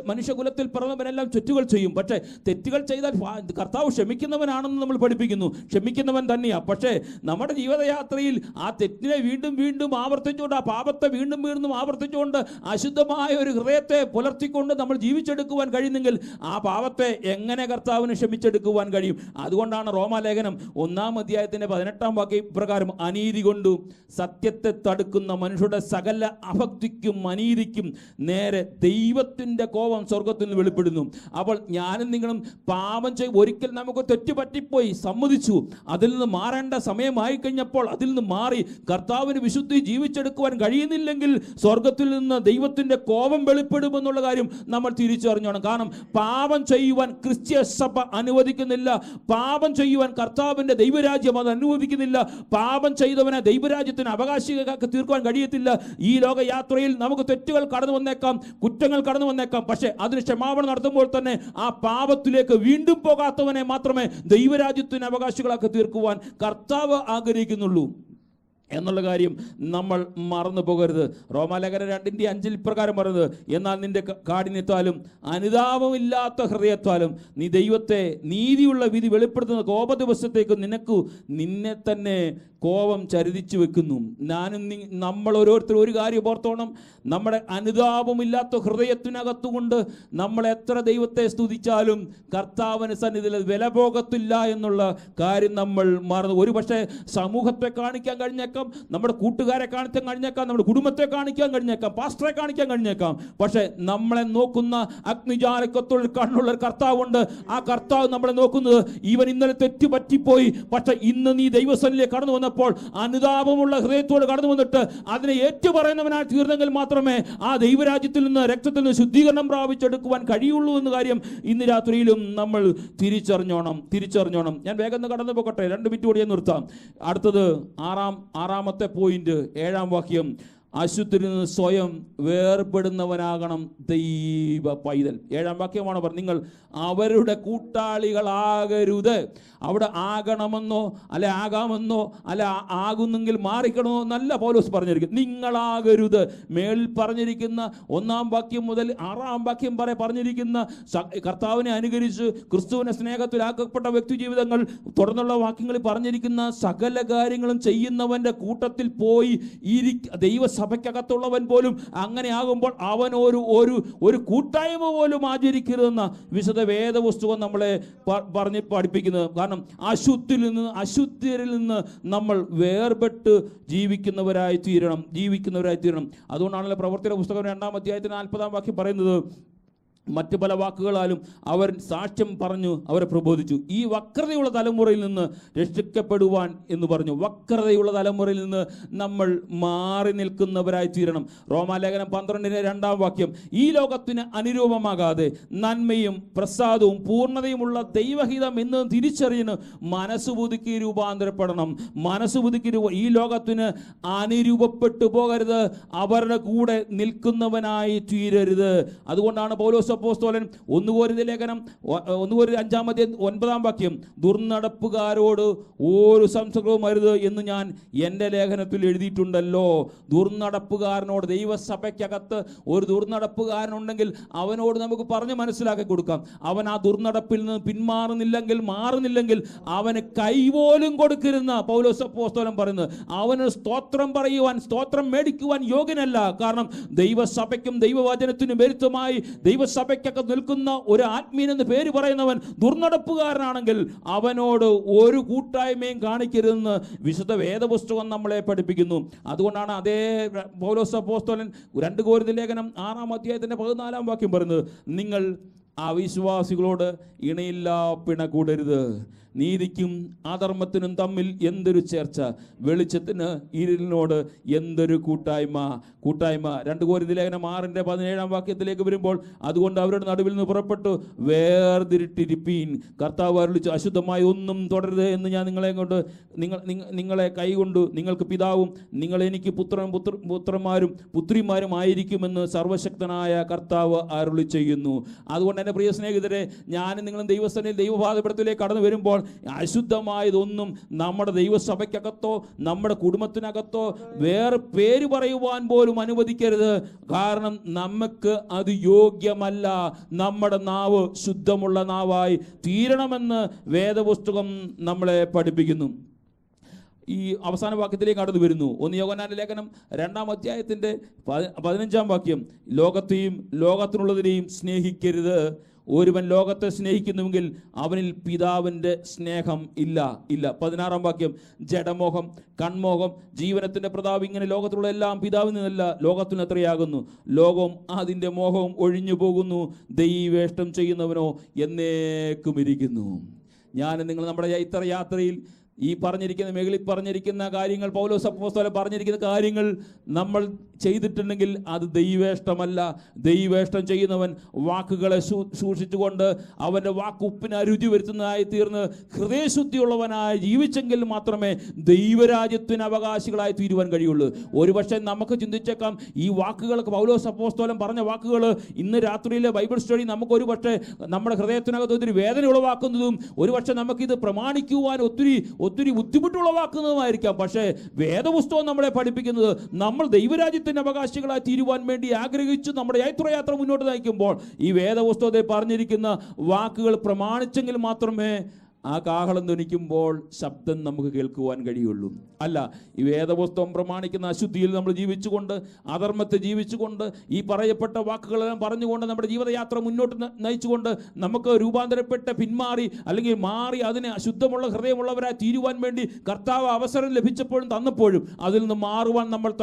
മനുഷ്യകുലത്തിൽ പിറന്നവനെല്ലാം തെറ്റുകൾ ചെയ്യും. പക്ഷേ തെറ്റുകൾ ചെയ്താൽ കർത്താവ് ക്ഷമിക്കുന്നവനാണെന്ന് നമ്മൾ പഠിപ്പിക്കുന്നു. ക്ഷമിക്കുന്നവൻ തന്നെയാണ്. പക്ഷേ നമ്മുടെ ജീവിതയാത്രയിൽ ആ തെറ്റിനെ വീണ്ടും വീണ്ടും ആവർത്തിച്ചുകൊണ്ട്, ആ പാപത്തെ വീണ്ടും വീണ്ടും ആവർത്തിച്ചുകൊണ്ട് അശുദ്ധമായ ഒരു ഹൃദയത്തെ പുലർത്തിക്കൊണ്ട് നമ്മൾ ജീവിച്ചെടുക്കുവാൻ കഴിയുന്നെങ്കിൽ ആ പാപത്തെ എങ്ങനെ കർത്താവിന് ക്ഷമിച്ചെടുക്കുവാൻ കഴിയും? അതുകൊണ്ടാണ് റോമാലേഖനം 1-ാം അധ്യായത്തിന്റെ 18-ാം വാക്യം പ്രകാരം, അനീതി കൊണ്ടു സത്യത്തെ തടുക്കുന്ന മനുഷ്യരുടെ സകല അഭക്തിക്കും അനീതിക്കും നേരെ ദൈവത്തിന്റെ കോപം സ്വർഗത്തിൽ നിന്ന് വെളിപ്പെടുന്നു. അപ്പോൾ ഞാനും നിങ്ങളും പാപം ഒരിക്കൽ നമുക്ക് തെറ്റുപറ്റിപ്പോയി, സമ്മതിച്ചു, അതിൽ നിന്ന് മാറേണ്ട സമയമായി കഴിഞ്ഞപ്പോൾ അതിൽ നിന്ന് മാറി കർത്താവിന് വിശുദ്ധി ജീവിച്ചെടുക്കുവാൻ കഴിയുന്നില്ലെങ്കിൽ സ്വർഗത്തിൽ നിന്ന് ദൈവത്തിന്റെ കോപം വെളിപ്പെടുമെന്നുള്ള കാര്യം നമ്മൾ തിരിച്ചറിഞ്ഞോണം. കാരണം പാപം ചെയ്യുവാൻ ക്രിസ്ത്യ സഭ അനുവദിക്കുന്നില്ല. പാപം ചെയ്യുവാൻ കർത്താവിന്റെ ദൈവരാജ്യം അത് അനുവദിക്കുന്നില്ല. പാപം ചെയ്തവനെ ദൈവരാജ്യത്തിന് അവകാശിയാക്കി തീർക്കാൻ കഴിയത്തില്ല. ഈ ലോകയാത്രയിൽ നമുക്ക് തെറ്റുകൾ കടന്നു വന്നേക്കാം, കുറ്റങ്ങൾ കടന്നു വന്നേക്കാം. പക്ഷേ അതിന് ക്ഷമാപണം നടത്തുമ്പോൾ തന്നെ ആ പാപത്തിലേക്ക് വീണ്ടും പോകാത്തവനെ മാത്രമേ ദൈവരാജ്യത്തിന് അവകാശികളാക്കി തീർക്കുവാൻ കർത്താവ് ആഗ്രഹിക്കുന്നുള്ളൂ. എന്നുള്ള കാര്യം നമ്മൾ മറന്നു പോകരുത്. റോമാലേഖനം 2:5 ഇപ്രകാരം പറയുന്നത്, എന്നാൽ നിന്റെ കാഠിന്യത്താലും അനുതാപമില്ലാത്ത ഹൃദയത്താലും നീ ദൈവത്തെ നീതിയുള്ള വിധി വെളിപ്പെടുത്തുന്ന കോപ ദിവസത്തേക്ക് നിന്നെ തന്നെ കോപം ചരിതിച്ചു വെക്കുന്നു. നമ്മൾ ഓരോരുത്തരും ഒരു കാര്യം ഓർത്തോണം, നമ്മുടെ അനുതാപമില്ലാത്ത ഹൃദയത്തിനകത്തുകൊണ്ട് നമ്മൾ എത്ര ദൈവത്തെ സ്തുതിച്ചാലും കർത്താവിന് സന്നിധിയിൽ വില പോകത്തില്ല എന്നുള്ള കാര്യം നമ്മൾ മറന്നു. ഒരു പക്ഷേ സമൂഹത്തെ കാണിക്കാൻ കഴിഞ്ഞേക്കാം, നമ്മുടെ കൂട്ടുകാരെ കാണിക്കാൻ കഴിഞ്ഞേക്കാം, നമ്മുടെ കുടുംബത്തെ കാണിക്കാൻ കഴിഞ്ഞേക്കാം, പാസ്റ്ററെ കാണിക്കാൻ കഴിഞ്ഞേക്കാം. പക്ഷേ നമ്മളെ നോക്കുന്ന അഗ്നിജാലക്കത്തോട് കണ്ണുള്ള ഒരു കർത്താവുണ്ട്. ആ കർത്താവ് നമ്മളെ നോക്കുന്നത്, ഇവൻ ഇന്നലെ തെറ്റുപറ്റിപ്പോയി, പക്ഷെ ഇന്ന് നീ ദൈവസന്നിധിയിലേക്ക് കടന്നു വന്നപ്പോൾ അനുതാപമുള്ള ഹൃദയത്തോട് കടന്നു വന്നിട്ട് അതിനെ ഏറ്റുപറയുന്നവനായി തീർന്നെങ്കിൽ മാത്രമേ ആ ദൈവരാജ്യത്തിൽ നിന്ന്, രക്തത്തിൽ നിന്ന് ശുദ്ധീകരണം പ്രാപിച്ചെടുക്കുവാൻ കഴിയുള്ളൂ എന്ന കാര്യം ഇന്ന് രാത്രിയിലും നമ്മൾ തിരിച്ചറിഞ്ഞോണം. ഞാൻ വേഗം കടന്നു പോകട്ടെ, 2 മിനിറ്റ് കൂടി ഞാൻ നിർത്താം. അടുത്തത് ആറാമത്തെ പോയിന്റ്, 7-ാം വാക്യം. അശുദ്ധിൽ നിന്ന് സ്വയം വേർപെടുന്നവനാകണം ദൈവ പൈതൽ. 7-ാം വാക്യമാണ് പറഞ്ഞത്, നിങ്ങൾ അവരുടെ കൂട്ടാളികളാകരുത്. അവിടെ ആകണമെന്നോ അല്ലെ ആകാമെന്നോ അല്ല ആകുന്നെങ്കിൽ മാറിക്കണമെന്നോ നല്ല പൗലോസ് പറഞ്ഞിരിക്കുന്നത്. നിങ്ങളാകരുത്. മേളിൽ പറഞ്ഞിരിക്കുന്ന 1-ാം വാക്യം മുതൽ 6-ാം വാക്യം വരെ പറഞ്ഞിരിക്കുന്ന കർത്താവിനെ അനുകരിച്ച് ക്രിസ്തുവിനെ സ്നേഹത്തിലാക്കപ്പെട്ട വ്യക്തി ജീവിതങ്ങൾ, തുടർന്നുള്ള വാക്യങ്ങളിൽ പറഞ്ഞിരിക്കുന്ന സകല കാര്യങ്ങളും ചെയ്യുന്നവൻ്റെ കൂട്ടത്തിൽ പോയി ദൈവസഭയ്ക്കകത്തുള്ളവൻ പോലും അങ്ങനെ ആകുമ്പോൾ അവൻ ഒരു കൂട്ടായ്മ പോലും ആചരിക്കരുതെന്ന വിശുദ്ധ വേദപുസ്തകം നമ്മളെ പറഞ്ഞ് പഠിപ്പിക്കുന്നത്. കാരണം അശുദ്ധിയിൽ നിന്ന് നമ്മൾ വേർപെട്ട് ജീവിക്കുന്നവരായി തീരണം. അതുകൊണ്ടാണല്ലോ പ്രവർത്തിയുടെ പുസ്തകം 2-ാം അധ്യായത്തിന് 40-ാം വാക്യം പറയുന്നത്, മറ്റ് പല വാക്കുകളാലും അവർ സാക്ഷ്യം പറഞ്ഞു അവരെ പ്രബോധിച്ചു. ഈ വക്രതയുള്ള തലമുറയിൽ നിന്ന് രക്ഷിക്കപ്പെടുവാൻ എന്ന് പറഞ്ഞു. വക്രതയുള്ള തലമുറയിൽ നിന്ന് നമ്മൾ മാറി നിൽക്കുന്നവരായി തീരണം. റോമാലേഖനം 12-ാം വാക്യം, ഈ ലോകത്തിന് അനുരൂപമാകാതെ നന്മയും പ്രസാദവും പൂർണ്ണതയുമുള്ള ദൈവഹിതം എന്ന് തിരിച്ചറിഞ്ഞ് മനസ്സുബുദ്ധിക്ക് രൂപാന്തരപ്പെടണം. ഈ ലോകത്തിന് അനുരൂപപ്പെട്ടു പോകരുത്, അവരുടെ കൂടെ നിൽക്കുന്നവനായി തീരരുത്. അതുകൊണ്ടാണ് പൗലോസ് അപ്പോസ്തലൻ 1 കൊരിന്ത്യർ ലേഖനം 5-ാം അധ്യായം 9-ാം വാക്യം, ദുർനടപ്പുകാരോട് ഒരു സംസർഗവും അരുത് എന്ന് ഞാൻ എൻ്റെ ലേഖനത്തിൽ എഴുതിയിട്ടുണ്ടല്ലോ. ദുർനടപ്പുകാരനോട്, ദൈവസഭയ്ക്കകത്ത് ഒരു ദുർനടപ്പുകാരനുണ്ടെങ്കിൽ അവനോട് നമുക്ക് പറഞ്ഞ് മനസ്സിലാക്കി കൊടുക്കാം. അവൻ ആ ദുർനടപ്പിൽ നിന്ന് മാറുന്നില്ലെങ്കിൽ അവന് കൈപോലും കൊടുക്കരുന്ന പൗലോസ് അപ്പോസ്തലൻ പറയുന്നത്, അവന് സ്തോത്രം മേടിക്കുവാൻ യോഗ്യനല്ല. കാരണം ദൈവസഭയ്ക്കും ദൈവവചനത്തിനും വിരുദ്ധമായി ദൈവസഭയ്ക്കൊക്കെ നിൽക്കുന്ന ഒരു ആത്മീയനെന്ന് പേര് പറയുന്നവൻ ദുർനടപ്പുകാരനാണെങ്കിൽ അവനോട് ഒരു കൂട്ടായ്മയും കാണിക്കരുതെന്ന് വിശുദ്ധ വേദപുസ്തകം നമ്മളെ പഠിപ്പിക്കുന്നു. അതുകൊണ്ടാണ് അതേ പൗലോസ് അപ്പോസ്തലൻ 2 കൊരിന്ത്യർ ലേഖനം 6-ാം അധ്യായത്തിന്റെ 14-ാം വാക്യം പറയുന്നത്, നിങ്ങൾ അവിശ്വാസികളോട് ഇണയില്ലാ പിണ കൂടരുത്. നീതിക്കും അധർമ്മത്തിനും തമ്മിൽ എന്തൊരു ചേർച്ച, വെളിച്ചത്തിന് ഇരുളിനോട് എന്തൊരു കൂട്ടായ്മ. 2 കൊരിന്ത്യർ ലേഖനം 6-ന്റെ 17-ാം വാക്യത്തിലേക്ക് വരുമ്പോൾ, അതുകൊണ്ട് അവരുടെ നടുവിൽ നിന്ന് പുറപ്പെട്ടു വേർതിരിട്ടിരിപ്പീൻ. കർത്താവ് അരുളിച്ചു, അശുദ്ധമായി ഒന്നും തുടരുത് എന്ന് ഞാൻ നിങ്ങളെ കൈകൊണ്ട് നിങ്ങൾക്ക് പിതാവും നിങ്ങൾ എനിക്ക് പുത്രന്മാരും പുത്രിമാരും ആയിരിക്കുമെന്ന് സർവശക്തനായ കർത്താവ് അരുളി ചെയ്യുന്നു. അതുകൊണ്ട് എൻ്റെ പ്രിയ സ്നേഹിതരെ, ഞാനും നിങ്ങളും ദൈവസന്നിധിയിൽ ദൈവപാദപീഠത്തിലേക്ക് കടന്നു വരുമ്പോൾ അശുദ്ധമായതൊന്നും നമ്മുടെ ദൈവസഭയ്ക്കകത്തോ നമ്മുടെ കുടുംബത്തിനകത്തോ വേറെ പേര് പറയുവാൻ പോലും അനുവദിക്കരുത്. കാരണം നമുക്ക് അത് യോഗ്യമല്ല. നമ്മുടെ നാവ് ശുദ്ധമുള്ള നാവായി തീരണമെന്ന് വേദപുസ്തകം നമ്മളെ പഠിപ്പിക്കുന്നു. ഈ അവസാന വാക്യത്തിലേക്ക് കടന്നു വരുന്നു. 1 യോഹന്നാന്റെ ലേഖനം 2-ാം അധ്യായത്തിന്റെ 15-ാം വാക്യം, ലോകത്തെയും ലോകത്തിനുള്ളതിനെയും സ്നേഹിക്കരുത്. ഒരുവൻ ലോകത്തെ സ്നേഹിക്കുന്നുവെങ്കിൽ അവനിൽ പിതാവിൻ്റെ സ്നേഹം ഇല്ല. 16-ാം വാക്യം, ജഡമോഹം, കൺമോഹം, ജീവനത്തിൻ്റെ പ്രതാപം, ഇങ്ങനെ ലോകത്തിലുള്ള എല്ലാം പിതാവിൽ നിന്നല്ല ലോകത്തിന് എത്രയാകുന്നു. ലോകവും അതിൻ്റെ മോഹവും ഒഴിഞ്ഞു പോകുന്നു, ദൈവേഷ്ടം ചെയ്യുന്നവനോ എന്നേക്കും ഇരിക്കുന്നു. ഞാൻ നിങ്ങൾ നമ്മുടെ യാത്രയിൽ ഈ മേഖലയിൽ പറഞ്ഞിരിക്കുന്ന കാര്യങ്ങൾ, പൗലോസ് അപ്പോസ്തലൻ പറഞ്ഞിരിക്കുന്ന കാര്യങ്ങൾ നമ്മൾ ചെയ്തിട്ടുണ്ടെങ്കിൽ അത് ദൈവേഷ്ടമല്ല. ദൈവേഷ്ടം ചെയ്യുന്നവൻ വാക്കുകളെ സൂക്ഷിച്ചുകൊണ്ട് അവൻ്റെ വാക്ക് ഉപ്പിന് അരുചി വരുത്തുന്നതായി തീർന്ന് ഹൃദയശുദ്ധിയുള്ളവനായി ജീവിച്ചെങ്കിൽ മാത്രമേ ദൈവരാജ്യത്തിന് അവകാശികളായി തീരുവാൻ കഴിയുള്ളൂ. ഒരുപക്ഷെ നമുക്ക് ചിന്തിച്ചേക്കാം, ഈ വാക്കുകളൊക്കെ പൗലോസ് അപ്പോസ്തലൻ പറഞ്ഞ വാക്കുകൾ ഇന്ന് രാത്രിയിലെ ബൈബിൾ സ്റ്റഡി നമുക്ക് ഒരുപക്ഷെ നമ്മുടെ ഹൃദയത്തിനകത്ത് ഒത്തിരി വേദന ഉളവാക്കുന്നതും ഒരുപക്ഷെ നമുക്കിത് പ്രമാണിക്കുവാൻ ഒത്തിരി ഒത്തിരി ബുദ്ധിമുട്ടുളവാക്കുന്നതുമായിരിക്കാം. പക്ഷേ വേദപുസ്തകം നമ്മളെ പഠിപ്പിക്കുന്നത് നമ്മൾ ദൈവരാജ്യത്തിൻ്റെ അവകാശികളായി തീരുവാൻ വേണ്ടി ആഗ്രഹിച്ച് നമ്മുടെ യാത്ര മുന്നോട്ട് നയിക്കുമ്പോൾ ഈ വേദപുസ്തകത്തിൽ പറഞ്ഞിരിക്കുന്ന വാക്കുകൾ പ്രമാണിച്ചെങ്കിൽ മാത്രമേ ആ കാഹളം ധ്വനിക്കുമ്പോൾ ശബ്ദം നമുക്ക് കേൾക്കുവാൻ കഴിയുള്ളൂ. അല്ല, ഈ വേദപുസ്തകം പ്രമാണിക്കുന്ന അശുദ്ധിയിൽ നമ്മൾ ജീവിച്ചുകൊണ്ട്, അധർമ്മത്തെ ജീവിച്ചുകൊണ്ട്, ഈ പറയപ്പെട്ട വാക്കുകളെല്ലാം പറഞ്ഞുകൊണ്ട് നമ്മുടെ ജീവിതയാത്ര മുന്നോട്ട് നയിച്ചുകൊണ്ട് നമുക്ക് രൂപാന്തരപ്പെട്ട് പിന്മാറി അല്ലെങ്കിൽ മാറി അതിനെ അശുദ്ധമുള്ള ഹൃദയമുള്ളവരായി തീരുവാൻ വേണ്ടി കർത്താവ് അവസരം ലഭിച്ചപ്പോഴും തന്നപ്പോഴും അതിൽ നിന്ന് മാറുവാൻ നമ്മൾ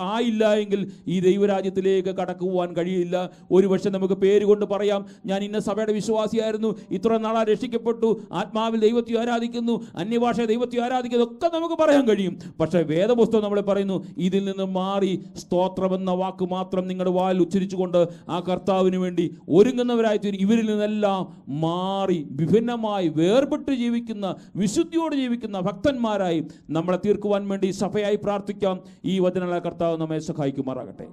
ആയില്ല എങ്കിൽ ഈ ദൈവരാജ്യത്തിലേക്ക് കടക്കുവാൻ കഴിയില്ല. ഒരുപക്ഷെ നമുക്ക് പേരുകൊണ്ട് പറയാം, ഞാൻ ഇന്ന സഭയുടെ വിശ്വാസിയായിരുന്നു, ഇത്ര നാളാ രക്ഷിക്കപ്പെട്ടു, ആത്മാവിൽ ദൈവത്തെ ആരാധിക്കുന്നു, അന്യഭാഷ ദൈവത്തെ ആരാധിക്കുന്നു, ഒക്കെ നമുക്ക് പറയാൻ കഴിയും. പക്ഷേ വേദപുസ്തകം നമ്മളെ പറയുന്നു, ഇതിൽ നിന്ന് മാറി സ്തോത്രമെന്ന വാക്ക് മാത്രം നിങ്ങളുടെ വായിൽ ഉച്ചരിച്ചുകൊണ്ട് ആ കർത്താവിന് വേണ്ടി ഒരുങ്ങുന്നവരായി തീരും. ഇവരിൽ നിന്നെല്ലാം മാറി വിഭിന്നമായി വേർപെട്ട് ജീവിക്കുന്ന, വിശുദ്ധിയോട് ജീവിക്കുന്ന ഭക്തന്മാരായി നമ്മളെ തീർക്കുവാൻ വേണ്ടി സഭയായി പ്രാർത്ഥിക്കാം. ഈ വചനങ്ങളെ കർത്താവ് നമ്മെ സഹായിക്കുമാറാകട്ടെ.